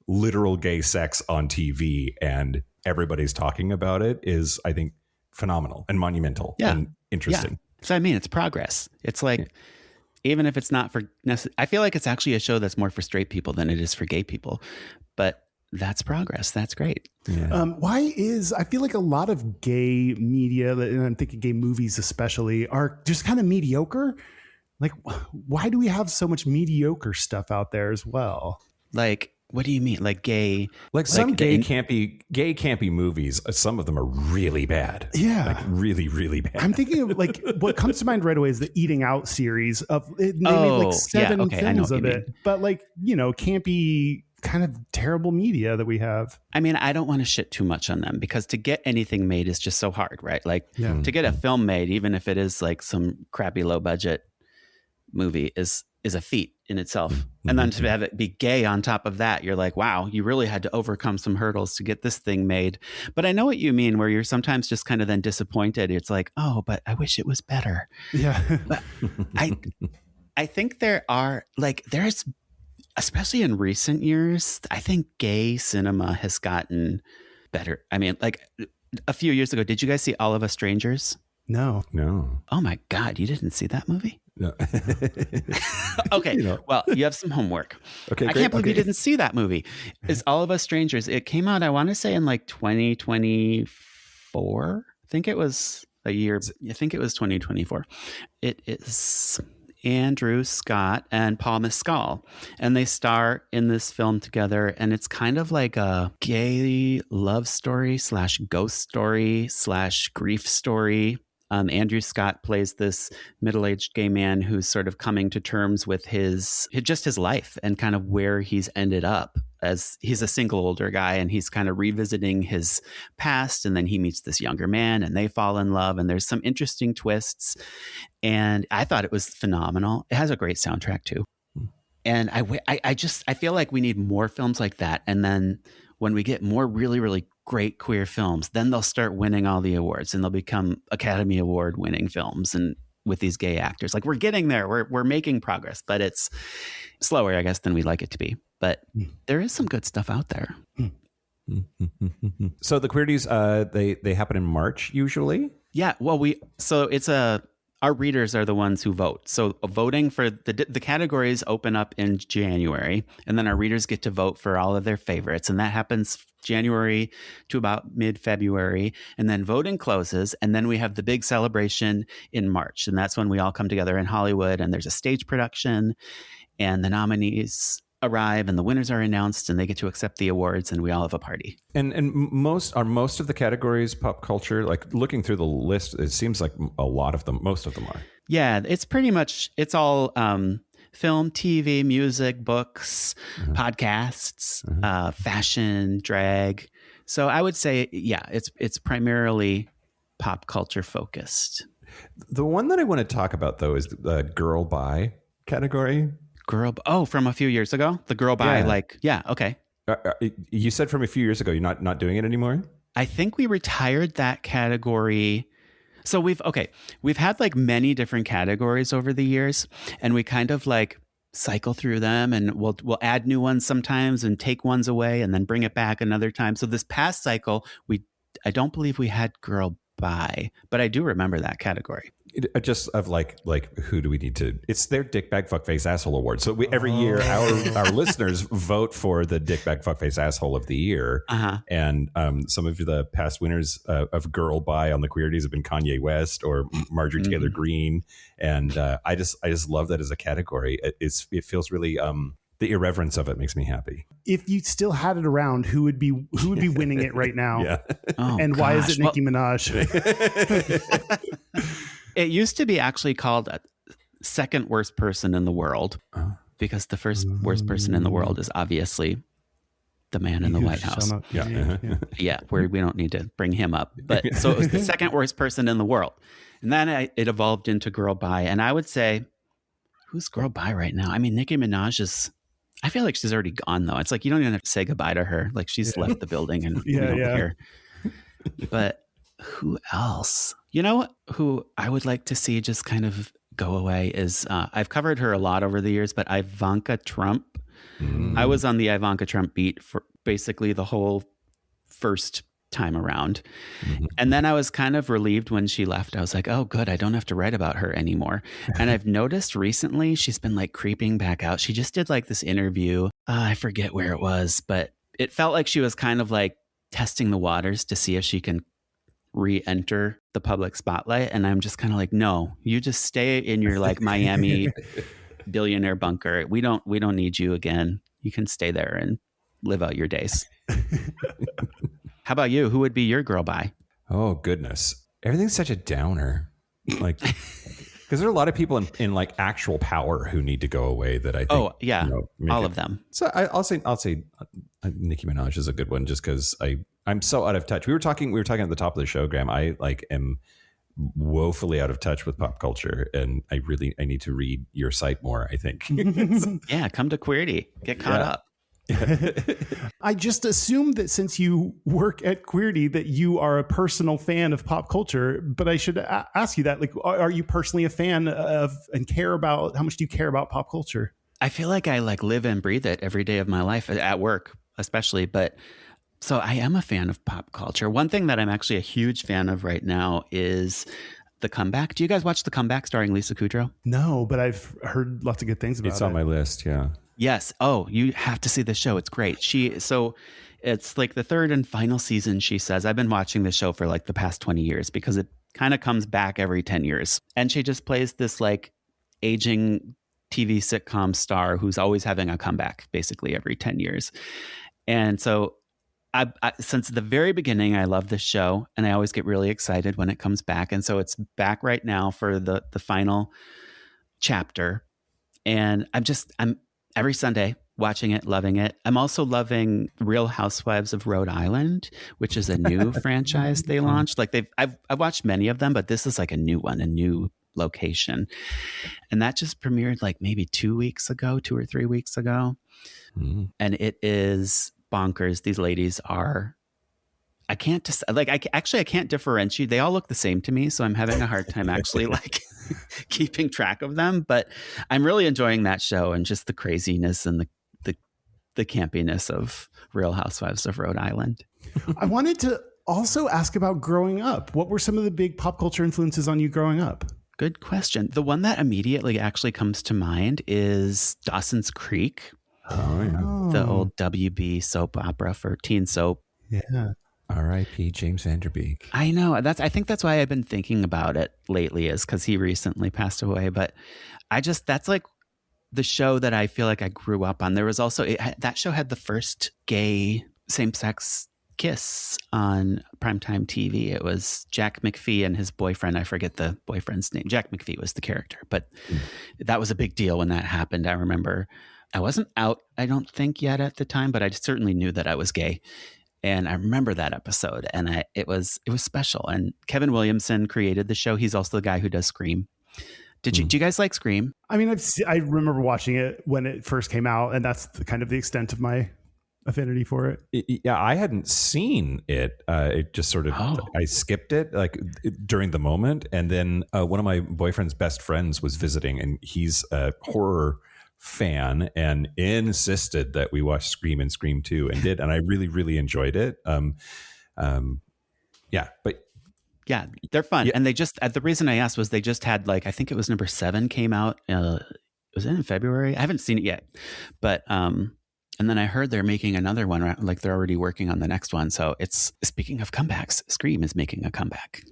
literal gay sex on TV and everybody's talking about it is, I think, phenomenal and monumental and interesting. Yeah. So I mean, it's progress. It's like, even if it's not for I feel like it's actually a show that's more for straight people than it is for gay people, but that's progress. That's great. Yeah. I feel like a lot of gay media, and I'm thinking gay movies especially, are just kind of mediocre. Like, why do we have so much mediocre stuff out there as well? Like, what do you mean? Like gay? Like some gay campy movies, some of them are really bad. Yeah. Like really, really bad. I'm thinking of like, what comes to mind right away is the Eating Out series they made like 7 films of it. But like, you know, campy kind of terrible media that we have. I mean, I don't want to shit too much on them because to get anything made is just so hard, right? Like to get a film made, even if it is like some crappy low budget movie is a feat in itself. And then to have it be gay on top of that, you're like, wow, you really had to overcome some hurdles to get this thing made. But I know what you mean, where you're sometimes just kind of then disappointed. It's like, oh, but I wish it was better. Yeah. But I think there's, especially in recent years, I think gay cinema has gotten better. I mean, like a few years ago, did you guys see All of Us Strangers? No. Oh my God, you didn't see that movie? No. Okay, well, you have some homework. Okay, I can't believe you didn't see that movie. It's All of Us Strangers. It came out, I want to say, in like 2024. I think it was 2024. It is Andrew Scott and Paul Mescal, and they star in this film together, and it's kind of like a gay love story / ghost story / grief story. Andrew Scott plays this middle-aged gay man who's sort of coming to terms with his life and kind of where he's ended up, as he's a single older guy and he's kind of revisiting his past. And then he meets this younger man and they fall in love, and there's some interesting twists. And I thought it was phenomenal. It has a great soundtrack too. And I feel like we need more films like that. And then when we get more really, really great queer films, then they'll start winning all the awards and they'll become Academy Award winning films. And with these gay actors, like we're getting there, we're making progress, but it's slower, I guess, than we'd like it to be. But there is some good stuff out there. So the Queerties, they happen in March usually. Yeah. Well, our readers are the ones who vote. So voting for the categories open up in January, and then our readers get to vote for all of their favorites. And that happens January to about mid-February. And then voting closes. And then we have the big celebration in March. And that's when we all come together in Hollywood, and there's a stage production, and the nominees arrive and the winners are announced and they get to accept the awards, and we all have a party. And most of the categories pop culture? Like looking through the list, it seems like most of them are. Yeah, it's pretty much, it's all film, TV, music, books, podcasts, fashion, drag. So I would say, yeah, it's primarily pop culture focused. The one that I want to talk about though is the girl bi category. From a few years ago, the girl bi, okay. You said from a few years ago, you're not doing it anymore? I think we retired that category. So we've had like many different categories over the years, and we kind of like cycle through them, and we'll add new ones sometimes and take ones away and then bring it back another time. So this past cycle, I don't believe we had girl bi, but I do remember that category. Just of like who do we need to? It's their dick bag fuckface asshole award. So every year our listeners vote for the dick bag fuckface asshole of the year. And some of the past winners of girl bi on the Queerties have been Kanye West or Marjorie Taylor Greene. And I just love that as a category. It feels really the irreverence of it makes me happy. If you still had it around, who would be winning it right now? Yeah. And why is it Nicki Minaj? It used to be actually called second worst person in the world, because the first worst person in the world is obviously the man in the White House. Yeah, where we don't need to bring him up. But so it was the second worst person in the world. And then it evolved into girl bi. And I would say, who's girl bi right now? I mean, Nicki Minaj is, I feel like she's already gone though. It's like, you don't even have to say goodbye to her. Like she's left the building and we don't care. But who else? You know who I would like to see just kind of go away is, I've covered her a lot over the years, but Ivanka Trump. I was on the Ivanka Trump beat for basically the whole first time around. And then I was kind of relieved when she left. I was like, oh, good. I don't have to write about her anymore. And I've noticed recently she's been like creeping back out. She just did like this interview. I forget where it was, but it felt like she was kind of like testing the waters to see if she can re-enter the public spotlight. And I'm just kind of like, no, you just stay in your like Miami billionaire bunker. We don't need you again. You can stay there and live out your days. How about you? Who would be your girl bi? Oh goodness, everything's such a downer. Like, because there are a lot of people in like actual power who need to go away. That I think. Oh yeah, all of them. So I'll say Nicki Minaj is a good one, just because I'm so out of touch. We were talking at the top of the show, Graham. I like am woefully out of touch with pop culture, and I need to read your site more, I think. Yeah, come to Queerty, get caught up. I just assumed that since you work at Queerty that you are a personal fan of pop culture, but I should ask you that, like, are you personally a fan of and care about, how much do you care about pop culture? I feel like I like live and breathe it every day of my life, at work especially, but so I am a fan of pop culture. One thing that I'm actually a huge fan of right now is The Comeback. Do you guys watch The Comeback starring Lisa Kudrow? No, but I've heard lots of good things about it. It's on my list, yeah. Yes. Oh, you have to see the show. It's great. So it's like the third and final season, she says. I've been watching the show for like the past 20 years because it kind of comes back every 10 years. And she just plays this like aging TV sitcom star who's always having a comeback basically every 10 years. And so I since the very beginning, I love this show and I always get really excited when it comes back. And so it's back right now for the final chapter. And I'm every Sunday watching it, loving it. I'm also loving Real Housewives of Rhode Island, which is a new franchise they launched. Like I've watched many of them, but this is like a new one, a new location. And that just premiered like maybe 2 or 3 weeks ago. And it is bonkers. These ladies are, I can't differentiate. They all look the same to me. So I'm having a hard time actually like keeping track of them, but I'm really enjoying that show and just the craziness and the campiness of Real Housewives of Rhode Island. I wanted to also ask about growing up. What were some of the big pop culture influences on you growing up? Good question. The one that immediately actually comes to mind is Dawson's Creek. Oh, yeah. The old WB soap opera for teen soap. Yeah. R.I.P. James Vanderbeek. I know. I think that's why I've been thinking about it lately, is because he recently passed away. But that's like the show that I feel like I grew up on. There was also, that show had the first gay same-sex kiss on primetime TV. It was Jack McPhee and his boyfriend. I forget the boyfriend's name. Jack McPhee was the character. But that was a big deal when that happened. I remember I wasn't out, I don't think, yet at the time, but I certainly knew that I was gay. And I remember that episode, and it was special. And Kevin Williamson created the show. He's also the guy who does Scream. Do you guys like Scream? I mean, I remember watching it when it first came out, and that's kind of the extent of my affinity for it. Yeah, I hadn't seen it. It just sort of, I skipped it during the moment. And then one of my boyfriend's best friends was visiting, and he's a horror fan and insisted that we watch Scream and Scream 2 and did. And I really, really enjoyed it. Yeah, they're fun. Yeah. And they just, the reason I asked was they just had I think it was number 7 came out. Was it in February? I haven't seen it yet, but, and then I heard they're making another one, like they're already working on the next one. So speaking of comebacks, Scream is making a comeback.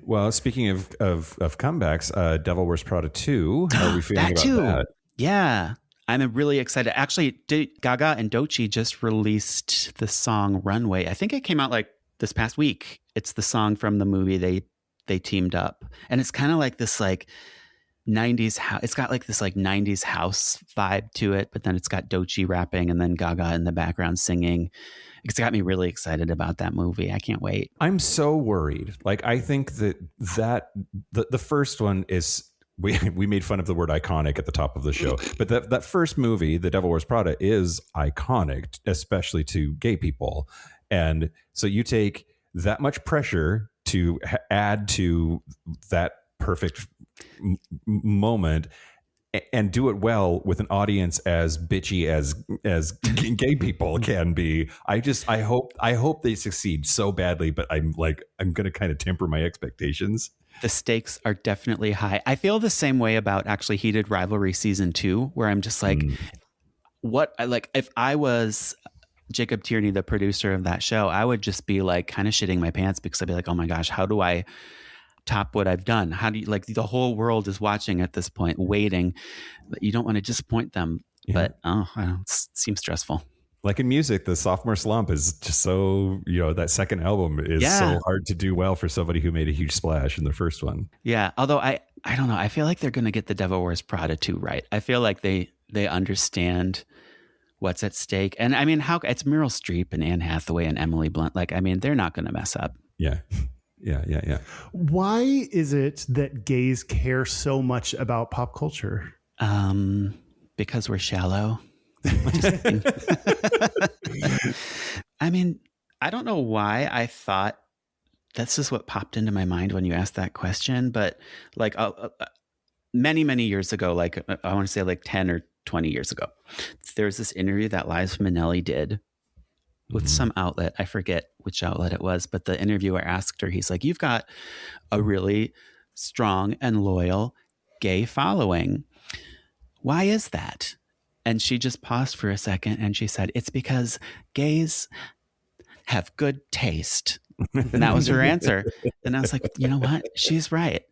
Well, speaking of comebacks, Devil Wears Prada 2. How are we feeling about that? Yeah. I'm really excited. Actually, Gaga and Doechii just released the song Runway. I think it came out this past week. It's the song from the movie they teamed up. And it's kind of like this 90s house. It's got like this like 90s house vibe to it, but then it's got Doechii rapping and then Gaga in the background singing. It's got me really excited about that movie. I can't wait. I'm so worried. Like, I think that the first one is, we made fun of the word iconic at the top of the show, but that first movie, The Devil Wears Prada, is iconic, especially to gay people. And so you take that much pressure to add to that perfect moment and do it well with an audience as bitchy as gay people can be. I hope they succeed so badly, but I'm going to kind of temper my expectations. The stakes are definitely high. I feel the same way about actually Heated Rivalry season 2, where I'm just like, if I was Jacob Tierney, the producer of that show, I would just be like kind of shitting my pants, because I'd be like, oh my gosh, how do I top what I've done? How do you, like, the whole world is watching at this point, waiting, but you don't want to disappoint them. Yeah. But it seems stressful. Like in music, the sophomore slump is just so, that second album is so hard to do well for somebody who made a huge splash in the first one. Yeah. Although I don't know. I feel like they're going to get The Devil Wears Prada 2 right. I feel like they understand what's at stake. And I mean, it's Meryl Streep and Anne Hathaway and Emily Blunt. Like, I mean, they're not going to mess up. Yeah. Yeah. Why is it that gays care so much about pop culture? Because we're shallow. I mean, I don't know why I thought this is what popped into my mind when you asked that question, but like many, many years ago, like I want to say like 10 or 20 years ago, there's this interview that Liza Minnelli did with some outlet. I forget which outlet it was, but the interviewer asked her, he's like, you've got a really strong and loyal gay following. Why is that? And she just paused for a second and she said, it's because gays have good taste. And that was her answer. And I was like, you know what? She's right.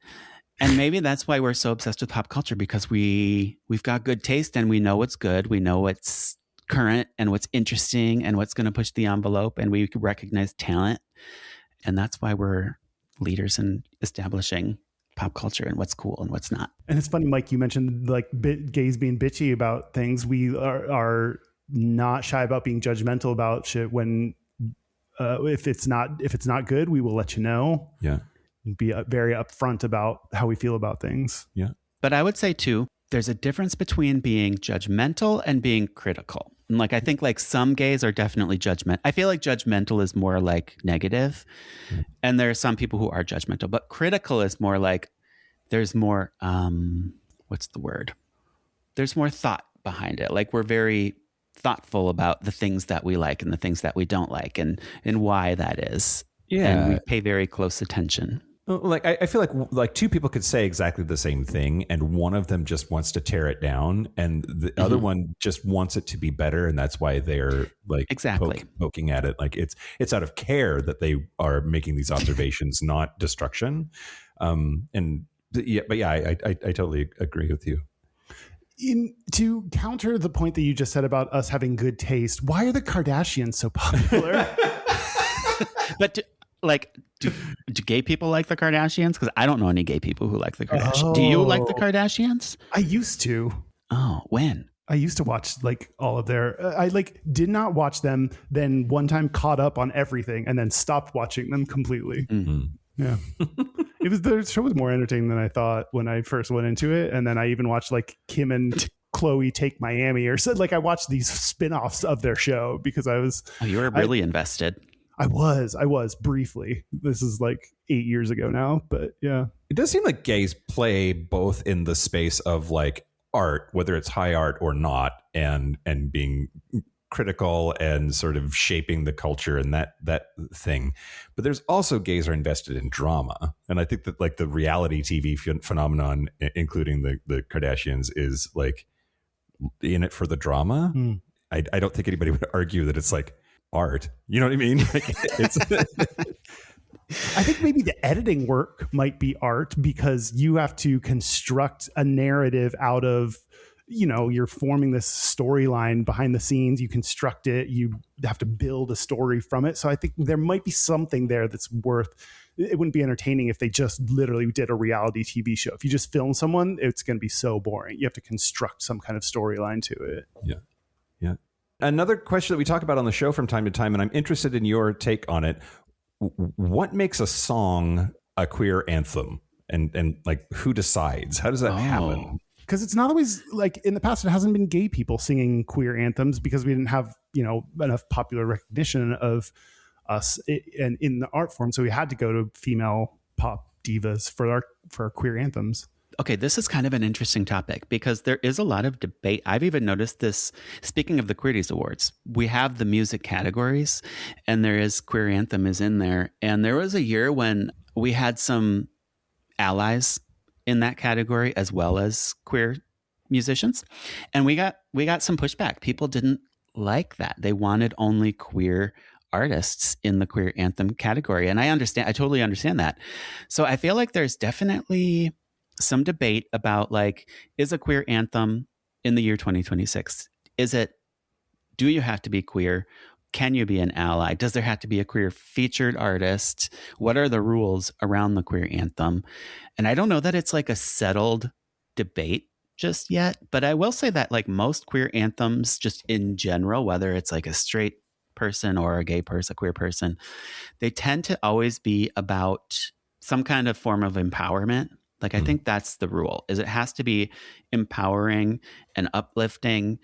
And maybe that's why we're so obsessed with pop culture, because we've got good taste and we know what's good. We know what's current and what's interesting and what's going to push the envelope, and we recognize talent. And that's why we're leaders in establishing pop culture and what's cool and what's not. And it's funny, Mike, you mentioned like gays being bitchy about things. We are not shy about being judgmental about shit. When if it's not good, we will let you know. Yeah. And be very upfront about how we feel about things. Yeah. But I would say too, there's a difference between being judgmental and being critical. And like, I think like some gays are definitely judgmental. I feel like judgmental is more like negative. And there are some people who are judgmental, but critical is more like there's more, what's the word? There's more thought behind it. Like, we're very thoughtful about the things that we like and the things that we don't like, and why that is. Yeah. And we pay very close attention. Like, I feel like two people could say exactly the same thing, and one of them just wants to tear it down, and the other one just wants it to be better, and that's why they're like exactly poking at it. Like, it's out of care that they are making these observations, not destruction. I totally agree with you. To counter the point that you just said about us having good taste, why are the Kardashians so popular? But do gay people like the Kardashians? Because I don't know any gay people who like the Kardashians. Oh. Do you like the Kardashians? I used to. Oh, when? I used to watch like all of their. I did not watch them. Then one time caught up on everything, and then stopped watching them completely. Mm-hmm. Yeah, the show was more entertaining than I thought when I first went into it, and then I even watched like Kim and Khloe Take Miami, or so. Like, I watched these spin-offs of their show because I was. Oh, you were really invested. I was briefly. This is like 8 years ago now, but yeah. It does seem like gays play both in the space of like art, whether it's high art or not, and being critical and sort of shaping the culture and that thing. But there's also gays are invested in drama. And I think that like the reality TV phenomenon, including the Kardashians, is like in it for the drama. I don't think anybody would argue that it's like art. You know what I mean? Like, I think maybe the editing work might be art, because you have to construct a narrative out of, you're forming this storyline behind the scenes. You construct it. You have to build a story from it. So I think there might be something there that's worth it wouldn't be entertaining if they just literally did a reality TV show. If you just film someone, it's going to be so boring. You have to construct some kind of storyline to it. Yeah. Yeah. Another question that we talk about on the show from time to time, and I'm interested in your take on it. What makes a song a queer anthem? And like, who decides? How does that happen? Because it's not always like in the past, it hasn't been gay people singing queer anthems because we didn't have, enough popular recognition of us in the art form. So we had to go to female pop divas for our queer anthems. Okay, this is kind of an interesting topic because there is a lot of debate. I've even noticed this. Speaking of the Queerties Awards, we have the music categories and there is queer anthem is in there. And there was a year when we had some allies in that category as well as queer musicians. And we got some pushback. People didn't like that. They wanted only queer artists in the queer anthem category. And I totally understand that. So I feel like there's definitely some debate about like, is a queer anthem in the year 2026? Do you have to be queer? Can you be an ally? Does there have to be a queer featured artist? What are the rules around the queer anthem? And I don't know that it's like a settled debate just yet, but I will say that like most queer anthems, just in general, whether it's like a straight person or a gay person, a queer person, they tend to always be about some kind of form of empowerment. Like, I think that's the rule, is it has to be empowering and uplifting,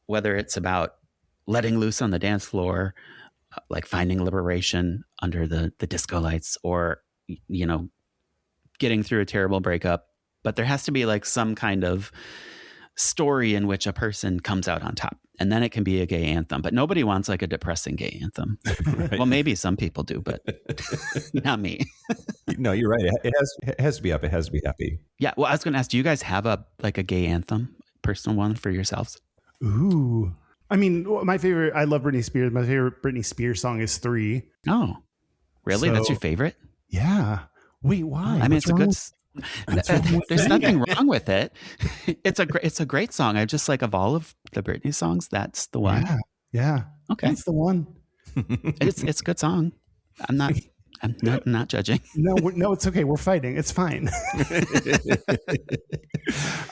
whether it's about letting loose on the dance floor, like finding liberation under the disco lights, or, getting through a terrible breakup. But there has to be like some kind of story in which a person comes out on top. And then it can be a gay anthem. But nobody wants like a depressing gay anthem. Right. Well, maybe some people do, but not me. No, you're right. It has to be up. It has to be happy. Yeah. Well, I was going to ask, do you guys have a gay anthem, personal one for yourselves? Ooh. I mean, I love Britney Spears. My favorite Britney Spears song is 3. Oh, really? That's your favorite? Yeah. Wait, why? I mean, it's a good... There's nothing wrong with it. It's a great song. I just like, of all of the Britney songs, that's the one. Yeah. Okay. That's the one. It's a good song. I'm not judging. No, it's okay. We're fighting. It's fine.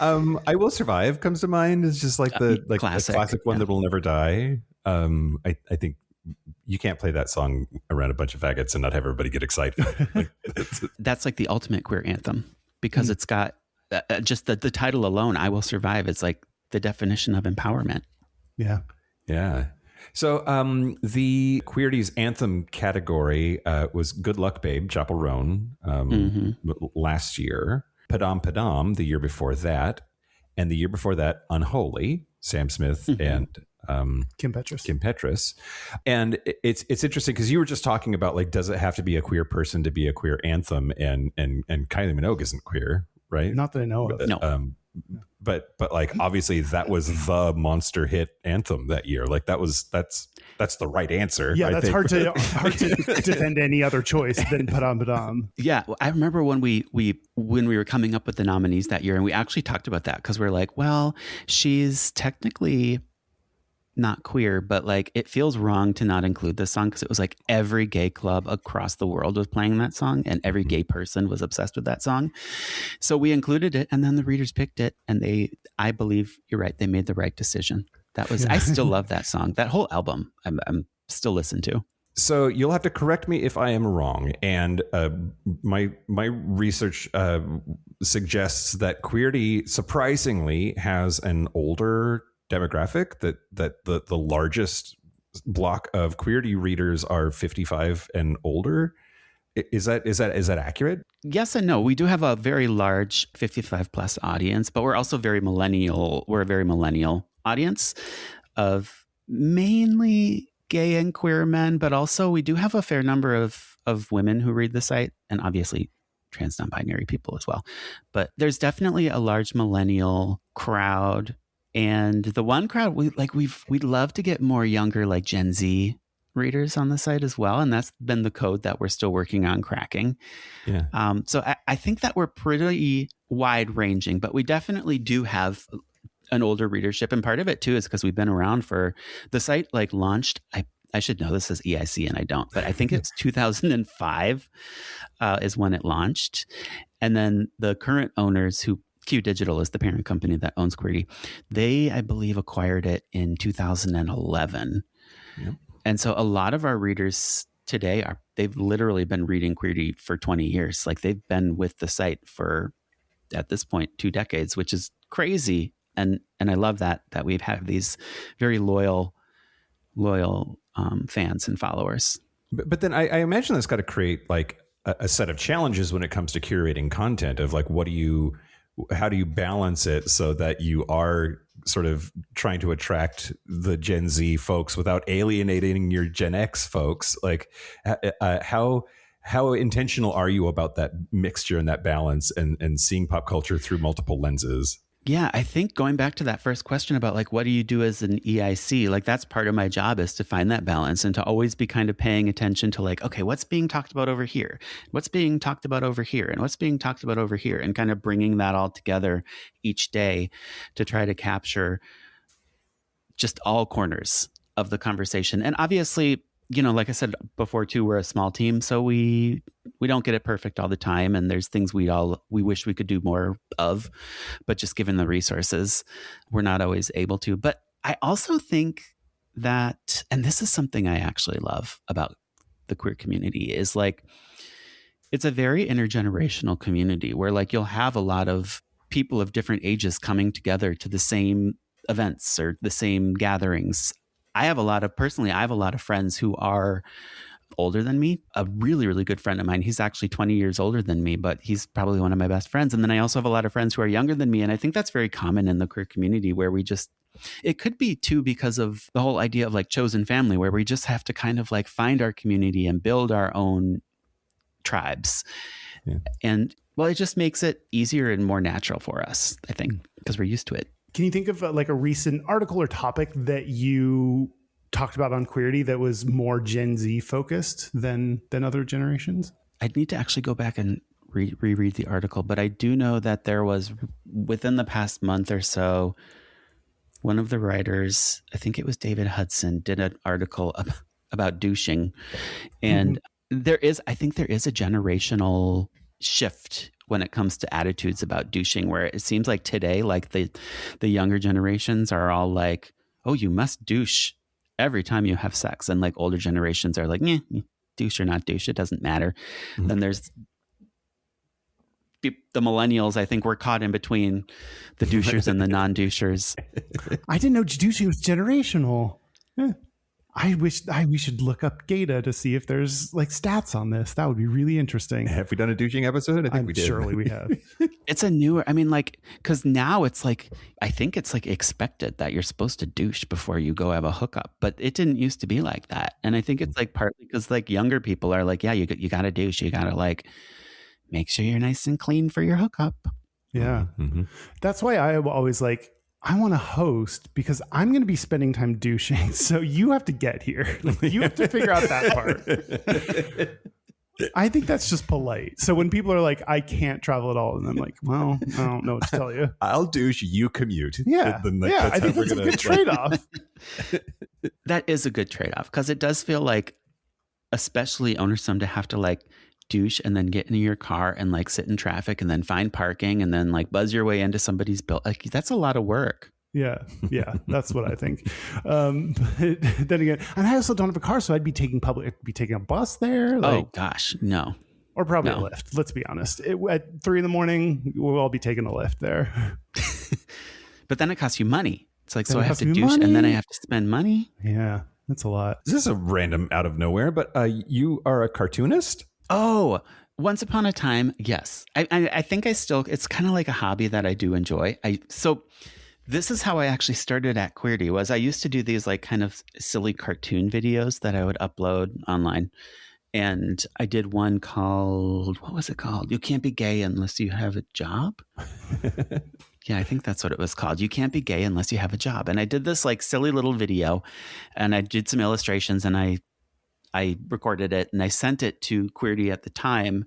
I Will Survive comes to mind. It's just like the classic one that will never die. I think you can't play that song around a bunch of faggots and not have everybody get excited. That's like the ultimate queer anthem because it's got just the title alone, I Will Survive. It's like the definition of empowerment. Yeah. Yeah. So the Queerty's anthem category was Good Luck Babe, Chapel Roan, last year. Padam Padam the year before that. And the year before that, Unholy, Sam Smith and Kim Petras. And it's interesting because you were just talking about like, does it have to be a queer person to be a queer anthem? And Kylie Minogue isn't queer, right? Not that I know of. No. But like obviously that was the monster hit anthem that year. Like that's the right answer. Yeah, that's hard to defend any other choice than Padam Padam. Yeah, well, I remember when we were coming up with the nominees that year, and we actually talked about that because we're like, well, she's technically not queer, but like it feels wrong to not include this song because it was like every gay club across the world was playing that song and every gay person was obsessed with that song. So we included it and then the readers picked it and I believe you're right, they made the right decision. I still love that song. That whole album I'm still listening to. So you'll have to correct me if I am wrong. And my research suggests that Queerty surprisingly has an older demographic, that the largest block of Queerty readers are 55 and older. Is that accurate? Yes and no. We do have a very large 55 plus audience, but we're also very millennial. We're a very millennial audience of mainly gay and queer men, but also we do have a fair number of women who read the site, and obviously trans non-binary people as well. But there's definitely a large millennial crowd. And the one crowd we'd love to get more younger, like Gen Z readers on the site as well. And that's been the code that we're still working on cracking. Yeah. So I think that we're pretty wide ranging, but we definitely do have an older readership. And part of it too is because we've been around the site like launched I should know this is EIC and I don't, but I think it's 2005 is when it launched. And then the current owners, who Q Digital is the parent company that owns Queerty, they, I believe, acquired it in 2011. Yep. And so a lot of our readers today they've literally been reading Queerty for 20 years. Like they've been with the site for, at this point, 2 decades, which is crazy. And I love that we've had these very loyal fans and followers. But then I imagine that's got to create like a set of challenges when it comes to curating content of like, how do you balance it so that you are sort of trying to attract the Gen Z folks without alienating your Gen X folks? Like how intentional are you about that mixture and that balance and seeing pop culture through multiple lenses? Yeah, I think going back to that first question about like, what do you do as an EIC? Like that's part of my job, is to find that balance and to always be kind of paying attention to like, okay, what's being talked about over here? What's being talked about over here? And what's being talked about over here? And kind of bringing that all together each day to try to capture just all corners of the conversation. And obviously, you know, like I said before too, we're a small team, so we don't get it perfect all the time, and there's things we wish we could do more of, but just given the resources, we're not always able to. But I also think that, and this is something I actually love about the queer community, is like it's a very intergenerational community where like you'll have a lot of people of different ages coming together to the same events or the same gatherings. I have a lot of friends who are older than me. A really, really good friend of mine, he's actually 20 years older than me, but he's probably one of my best friends. And then I also have a lot of friends who are younger than me. And I think that's very common in the queer community, where it could be too because of the whole idea of like chosen family, where we just have to kind of like find our community and build our own tribes. Yeah. And well, it just makes it easier and more natural for us, I think, because we're used to it. Can you think of like a recent article or topic that you talked about on Queerty that was more Gen Z focused than other generations? I'd need to actually go back and reread the article, but I do know that there was, within the past month or so, one of the writers, I think it was David Hudson, did an article about douching. And I think there is a generational shift when it comes to attitudes about douching, where it seems like today, like the younger generations are all like, oh, you must douche every time you have sex. And like older generations are like, douche or not douche, it doesn't matter. Mm-hmm. Then there's the millennials. I think we're caught in between the douchers and the non-douchers. I didn't know douching was generational. I wish we should look up Gayda to see if there's like stats on this. That would be really interesting. Have we done a douching episode? I think we did. Surely we have. It's a newer, I mean, like, because now it's like, I think it's like expected that you're supposed to douche before you go have a hookup, but it didn't used to be like that. And I think it's like partly because like younger people are like, yeah, you got to douche. You got to like make sure you're nice and clean for your hookup. Yeah. Mm-hmm. That's why I always like, I want to host because I'm going to be spending time douching. So you have to get here. Like, you have to figure out that part. I think that's just polite. So when people are like, I can't travel at all. And I'm like, well, I don't know what to tell you. I'll douche, you commute. Yeah. I think that's a good trade-off. That is a good trade-off because it does feel like, especially onersome, to have to like douche and then get into your car and like sit in traffic and then find parking and then like buzz your way into somebody's build. Like that's a lot of work. Yeah, that's what I think. But then again, and I also don't have a car, so I'd be taking a bus there. Like, oh gosh, no. Or probably a Lyft. Let's be honest. At 3 a.m, we'll all be taking a Lyft there. But then it costs you money. It's like, so I have to douche and then I have to spend money. Yeah, that's a lot. This is a random out of nowhere, but you are a cartoonist? Oh, once upon a time, yes. I think it's kind of like a hobby that I do enjoy. So this is how I actually started at Queerty. Was I used to do these like kind of silly cartoon videos that I would upload online. And I did one called, what was it called? You Can't Be Gay Unless You Have a Job. Yeah, I think that's what it was called. You Can't Be Gay Unless You Have a Job. And I did this like silly little video and I did some illustrations and I recorded it and I sent it to Queerty at the time.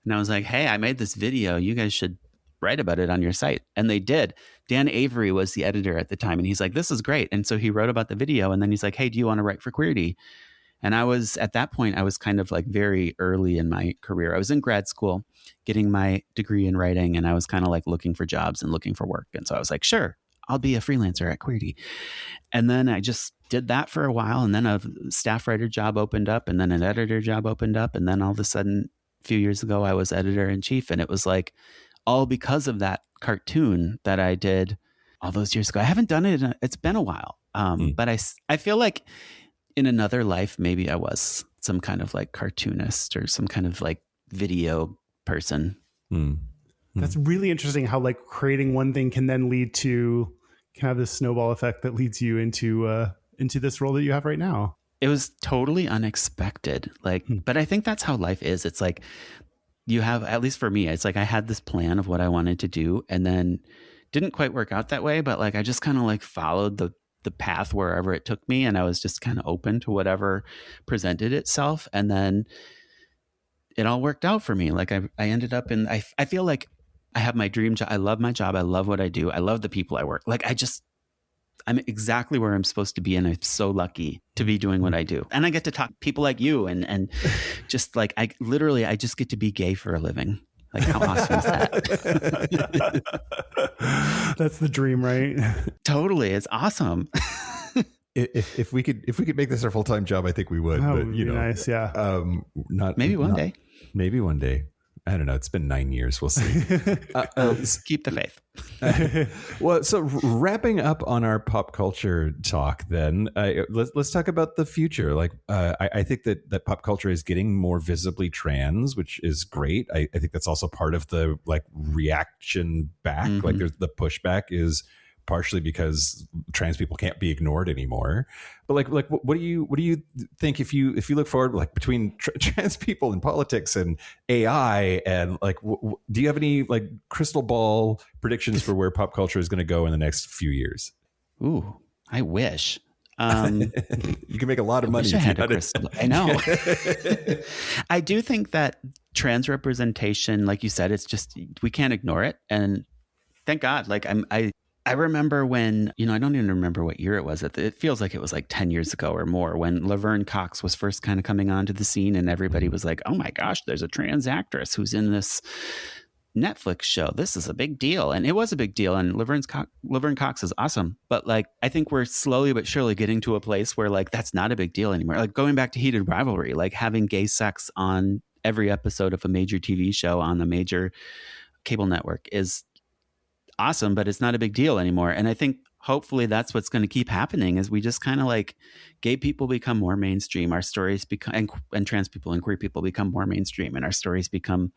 And I was like, hey, I made this video. You guys should write about it on your site. And they did. Dan Avery was the editor at the time. And he's like, this is great. And so he wrote about the video. And then he's like, hey, do you want to write for Queerty? And I was, at that point, I was kind of like very early in my career. I was in grad school getting my degree in writing, and I was kind of like looking for jobs and looking for work. And so I was like, sure, I'll be a freelancer at Queerty. And then I just did that for a while. And then a staff writer job opened up, and then an editor job opened up. And then all of a sudden, a few years ago, I was editor in chief. And it was like all because of that cartoon that I did all those years ago. I haven't done it. It's been a while. But I feel like in another life, maybe I was some kind of like cartoonist or some kind of like video person. That's really interesting how like creating one thing can then lead to kind of this snowball effect that leads you into this role that you have right now. It was totally unexpected. But I think that's how life is. It's like you have, at least for me, it's like I had this plan of what I wanted to do, and then didn't quite work out that way. But like I just kind of like followed the path wherever it took me, and I was just kind of open to whatever presented itself, and then it all worked out for me. Like I ended up in, I feel like I have my dream job. I love my job. I love what I do. I love the people I work. Like I'm exactly where I'm supposed to be, and I'm so lucky to be doing what I do. And I get to talk to people like you, and just like I just get to be gay for a living. Like, how awesome is that? That's the dream, right? Totally. It's awesome. If we could make this our full-time job, I think we would. That but would you be know, nice. Yeah. Maybe one day. Maybe one day. I don't know. It's been 9 years. We'll see. Keep the faith. Well, so wrapping up on our pop culture talk, then let's talk about the future. Like, I think that pop culture is getting more visibly trans, which is great. I think that's also part of the like reaction back. Mm-hmm. Like, there's the pushback is partially because trans people can't be ignored anymore. But like what do you think if you look forward, like between trans people in politics and AI, and like do you have any like crystal ball predictions for where pop culture is going to go in the next few years? Ooh, I wish. You can make a lot of money. I had a crystal. I know. I do think that trans representation, like you said, it's just, we can't ignore it. And thank God, like I remember when, I don't even remember what year it was. It feels like it was like 10 years ago or more, when Laverne Cox was first kind of coming onto the scene, and everybody was like, oh my gosh, there's a trans actress who's in this Netflix show. This is a big deal. And it was a big deal. And Laverne Cox is awesome. But like, I think we're slowly but surely getting to a place where like, that's not a big deal anymore. Like going back to Heated Rivalry, like having gay sex on every episode of a major TV show on a major cable network is awesome, but it's not a big deal anymore. And I think hopefully that's what's going to keep happening, is we just kind of like gay people become more mainstream. Our stories become, and trans people and queer people become more mainstream, and our stories become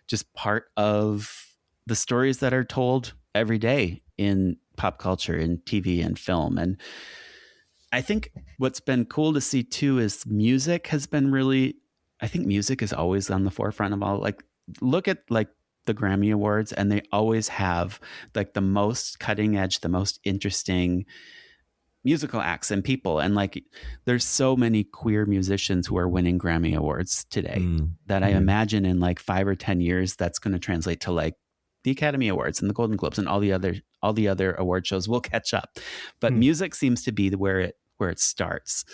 just part of the stories that are told every day in pop culture, in TV and film. And I think what's been cool to see too is music has been really, I think music is always on the forefront of all, like look at like the Grammy Awards, and they always have like the most cutting edge, the most interesting musical acts and people. And like, there's so many queer musicians who are winning Grammy Awards today that I imagine in like 5 or 10 years, that's going to translate to like the Academy Awards and the Golden Globes and all the other award shows will catch up. But music seems to be where it starts.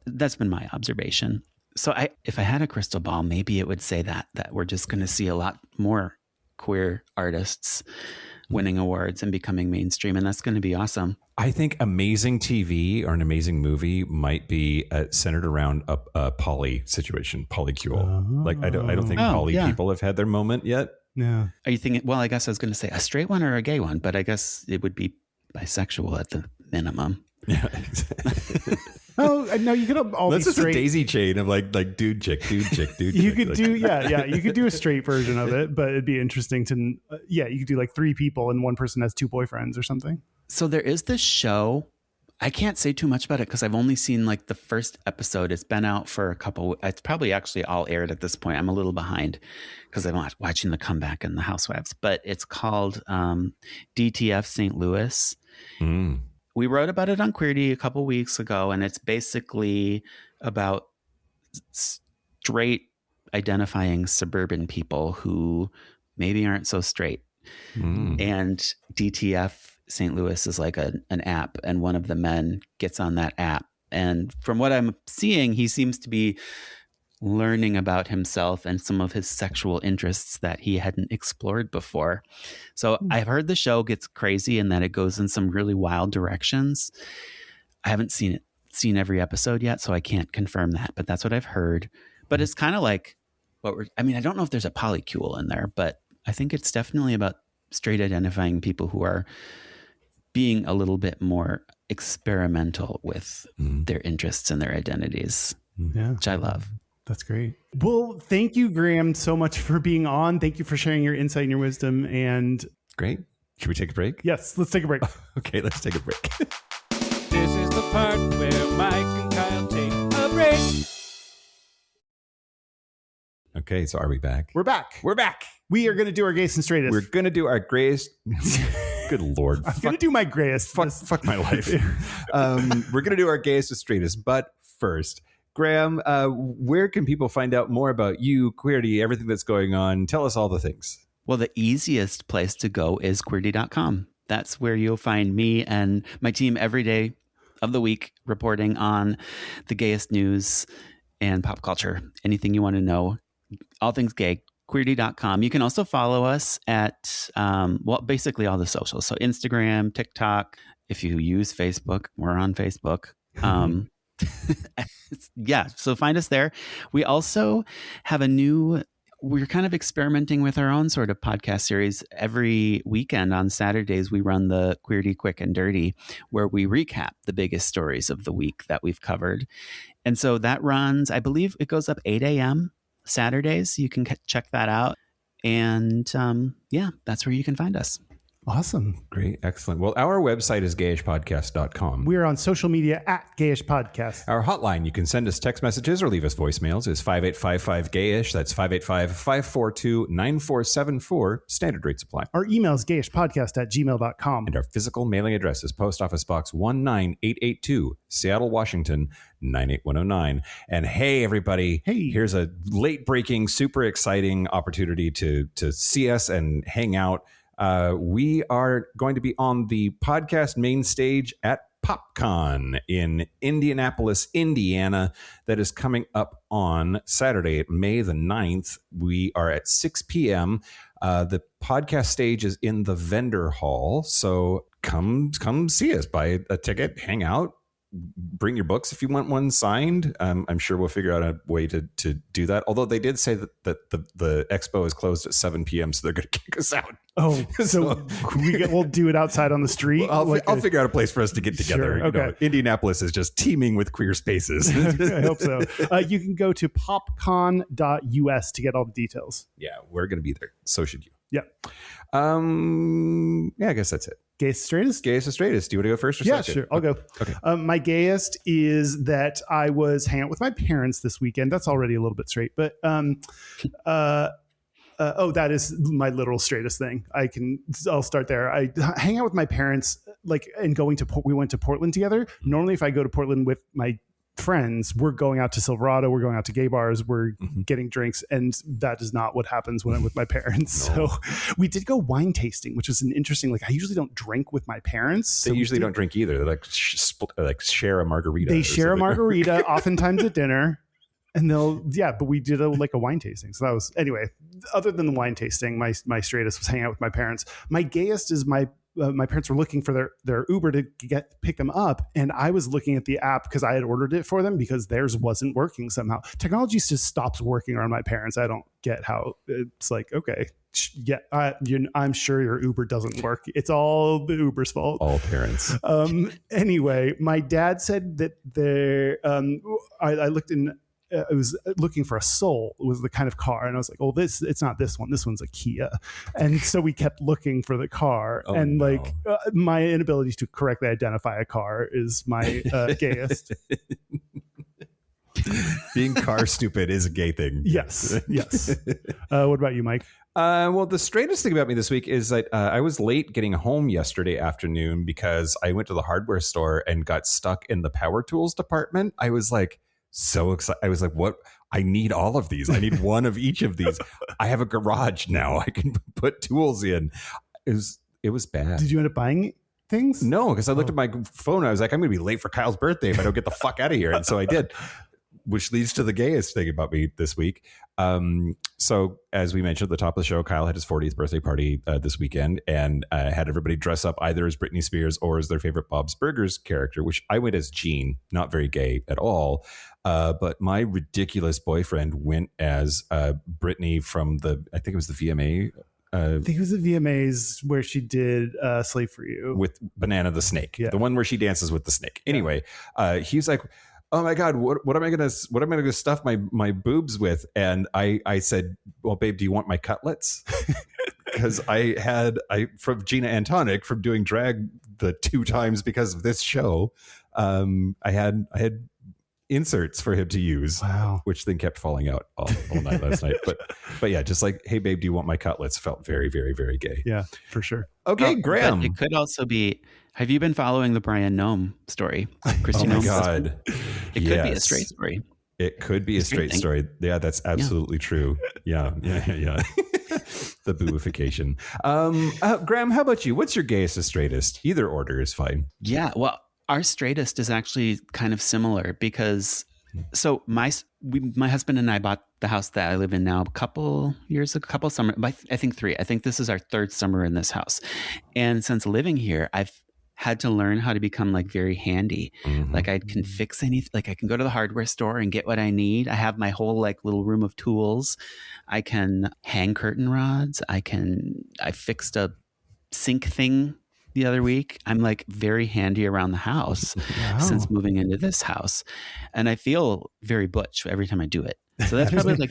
That's been my observation. So if I had a crystal ball, maybe it would say that we're just going to see a lot more queer artists winning awards and becoming mainstream, and that's going to be awesome. I think amazing TV or an amazing movie might be centered around a poly situation, polycule. Like I don't think poly people have had their moment yet. Yeah. Are you thinking? Well, I guess I was going to say a straight one or a gay one, but I guess it would be bisexual at the minimum. Yeah. Oh no, you could all That's be just straight. a daisy chain of like dude chick, dude chick, dude. You chick. could do you could do a straight version of it, but it'd be interesting to you could do like 3 people and one person has 2 boyfriends or something. So there is this show. I can't say too much about it because I've only seen like the first episode. It's been out for a couple. It's probably actually all aired at this point. I'm a little behind because I'm watching The Comeback and The Housewives. But it's called DTF St. Louis. We wrote about it on Queerty a couple weeks ago, and it's basically about straight identifying suburban people who maybe aren't so straight. And DTF St. Louis is like an app, and one of the men gets on that app. And from what I'm seeing, he seems to be learning about himself and some of his sexual interests that he hadn't explored before. So I've heard the show gets crazy and that it goes in some really wild directions. I haven't seen every episode yet, so I can't confirm that, but that's what I've heard. But it's kind of like I don't know if there's a polycule in there, but I think it's definitely about straight identifying people who are being a little bit more experimental with their interests and their identities, which I love. That's great. Well, thank you, Graham, so much for being on. Thank you for sharing your insight and your wisdom. And Great. Should we take a break? Yes, let's take a break. Okay, let's take a break. This is the part where Mike and Kyle take a break. Okay, so are we back? We're back. We're back. We are going to do our Gayest and Straightest. We're going to do our Grayest. Good Lord. I'm going to do my Grayest. Fuck my life. We're going to do our Gayest and Straightest. But first, Graham, where can people find out more about you, Queerty, everything that's going on? Tell us all the things. Well, the easiest place to go is queerty.com. That's where you'll find me and my team every day of the week reporting on the gayest news and pop culture. Anything you want to know, all things gay, queerty.com. You can also follow us at, basically all the socials. So Instagram, TikTok. If you use Facebook, we're on Facebook. So find us there. We also have we're kind of experimenting with our own sort of podcast series. Every weekend on Saturdays, we run the Queerty Quick and Dirty, where we recap the biggest stories of the week that we've covered. And so that runs, I believe it goes up 8 a.m. Saturdays. You can check that out. And that's where you can find us. Awesome. Great. Excellent. Well, our website is gayishpodcast.com. We're on social media at Gayish Podcast. Our hotline, you can send us text messages or leave us voicemails, is 5855-GAYISH. That's 585-542-9474. Standard rates apply. Our email is gayishpodcast@gmail.com. And our physical mailing address is Post Office Box 19882, Seattle, Washington, 98109. And hey, everybody, here's a late-breaking, super exciting opportunity to see us and hang out. We are going to be on the podcast main stage at PopCon in Indianapolis, Indiana. That is coming up on Saturday, May the 9th. We are at 6 p.m. The podcast stage is in the vendor hall. So come see us, buy a ticket, hang out. Bring your books if you want one signed. I'm sure we'll figure out a way to do that. Although they did say that the expo is closed at 7 p.m., so they're going to kick us out. Oh, so we'll do it outside on the street? Well, I'll figure out a place for us to get together. Sure, okay. Indianapolis is just teeming with queer spaces. I hope so. You can go to popcon.us to get all the details. Yeah, we're going to be there. So should you. Yeah. I guess that's it. Gayest, straightest? Gayest and straightest. Do you want to go first or second? second? Yeah, sure. I'll go. Okay. My gayest is that I was hanging out with my parents this weekend. That's already a little bit straight, but that is my literal straightest thing. I'll start there. I hang out with my parents, and we went to Portland together. Normally, if I go to Portland with my friends, we're going out to Silverado, we're going out to gay bars, we're getting drinks, and that is not what happens when I'm with my parents. No. So we did go wine tasting, which was an interesting, I usually don't drink with my parents. They usually don't drink either. They share a margarita. They share a margarita oftentimes at dinner. And but we did a wine tasting. So that was, anyway, other than the wine tasting, my straightest was hanging out with my parents. My gayest is my parents were looking for their Uber to pick them up. And I was looking at the app because I had ordered it for them because theirs wasn't working somehow. Technology just stops working around my parents. I don't get how it's okay. Yeah, I'm sure your Uber doesn't work. It's all the Uber's fault. All parents. Anyway, my dad said that I looked in. I was looking for a Soul. It was the kind of car, and I was like, "Oh, it's not this one. This one's a Kia." And so we kept looking for the car, my inability to correctly identify a car is my gayest. Being car stupid is a gay thing. Yes. What about you, Mike? Well, the straightest thing about me this week is that I was late getting home yesterday afternoon because I went to the hardware store and got stuck in the power tools department. I was like, so excited. I was like, what? I need all of these. I need one of each of these. I have a garage now. I can put tools in. It was bad. Did you end up buying things? No, because I looked at my phone. I was like, I'm going to be late for Kyle's birthday if I don't get the fuck out of here. And so I did, which leads to the gayest thing about me this week. So as we mentioned at the top of the show, Kyle had his 40th birthday party this weekend and had everybody dress up either as Britney Spears or as their favorite Bob's Burgers character, which I went as Jean, not very gay at all. But my ridiculous boyfriend went as Britney from I think it was the VMA. I think it was the VMAs where she did Slave for You. With Banana the Snake, the one where she dances with the snake. Anyway, he's like, oh my God, what am I gonna stuff my boobs with? And I said, well, babe, do you want my cutlets? Because I from Gina Antonic from doing drag the 2 times because of this show, I had inserts for him to use. Wow. Which then kept falling out all night last night. But yeah, just like, hey babe, do you want my cutlets? Felt very, very, very gay. Yeah, for sure. Okay, Graham. It could also be, have you been following the Brian Nome story? Oh my God. It could be a straight story. It could be a straight story. Yeah, that's absolutely true. Yeah. The booification. Graham, how about you? What's your gayest or straightest? Either order is fine. Yeah, well, our straightest is actually kind of similar because my husband and I bought the house that I live in now a couple summer, I think 3. I think this is our 3rd summer in this house. And since living here, I've had to learn how to become like very handy. Mm-hmm. Like I can fix anything. Like I can go to the hardware store and get what I need. I have my whole like little room of tools. I can hang curtain rods. I fixed a sink thing the other week. I'm like very handy around the house since moving into this house. And I feel very butch every time I do it. So that's probably like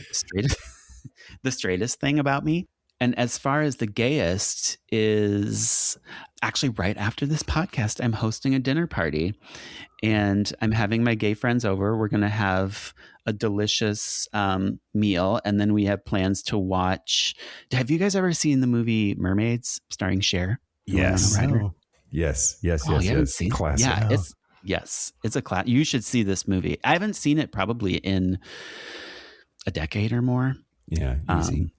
the straightest thing about me. And as far as the gayest is actually right after this podcast, I'm hosting a dinner party and I'm having my gay friends over. We're going to have a delicious meal. And then we have plans to watch. Have you guys ever seen the movie Mermaids starring Cher? Yes. Yes. Classic. Yeah, it's a class. You should see this movie. I haven't seen it probably in a decade or more. Yeah, easy.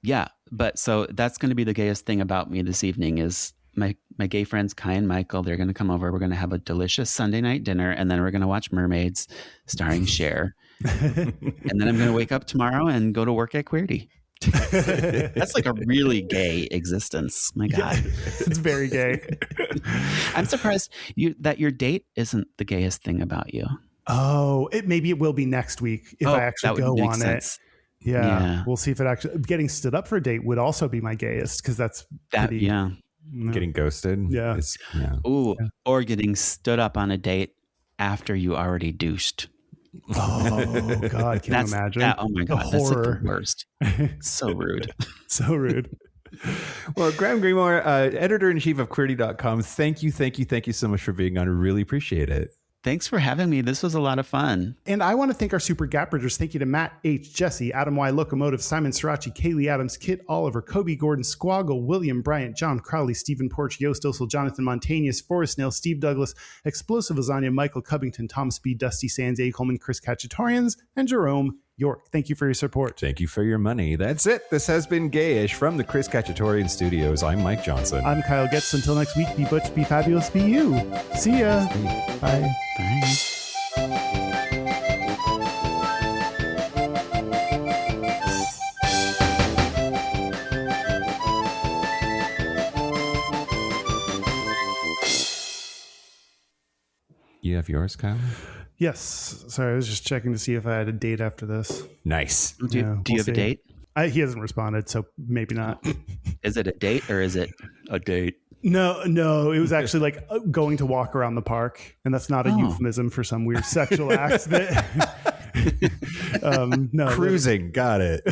But so that's going to be the gayest thing about me this evening is my gay friends Kai and Michael. They're going to come over. We're going to have a delicious Sunday night dinner, and then we're going to watch Mermaids starring Cher. And then I'm going to wake up tomorrow and go to work at Queerty. That's like a really gay existence. My God. Yeah, it's very gay. I'm surprised that your date isn't the gayest thing about you. Oh, maybe it will be next week if I actually go on sense. It. Yeah, we'll see if it actually getting stood up for a date would also be my gayest because that's pretty, getting ghosted. Or getting stood up on a date after you already douched. Oh God, can you imagine? Oh my God, that's like the worst. So rude. So rude. Well, Graham Gremore, editor-in-chief of Queerty.com, thank you so much for being on. I really appreciate it. Thanks for having me. This was a lot of fun. And I want to thank our super gap bridgers. Thank you to Matt H., Jesse, Adam Y., Locomotive, Simon Srirachi, Kaylee Adams, Kit Oliver, Kobe Gordon, Squoggle, William Bryant, John Crowley, Stephen Porch, Yost Osel, Jonathan Montanius, Forrest Nail, Steve Douglas, Explosive Lasagna, Michael Covington, Tom Speed, Dusty Sands, A. Coleman, Chris Cacciatorians, and Jerome York. Thank you for your support. Thank you for your money. That's it. This has been Gayish from the Chris Cacciatorian Studios. I'm Mike Johnson. I'm Kyle Getz. Until next week, be butch, be fabulous, be you. See ya. Bye. Bye. You have yours, Kyle? Yes. Sorry, I was just checking to see if I had a date after this. Nice. Do you have a date? He hasn't responded, so maybe not. Is it a date or is it a date? No. It was actually like going to walk around the park, and that's not a euphemism for some weird sexual act. No, cruising. Got it.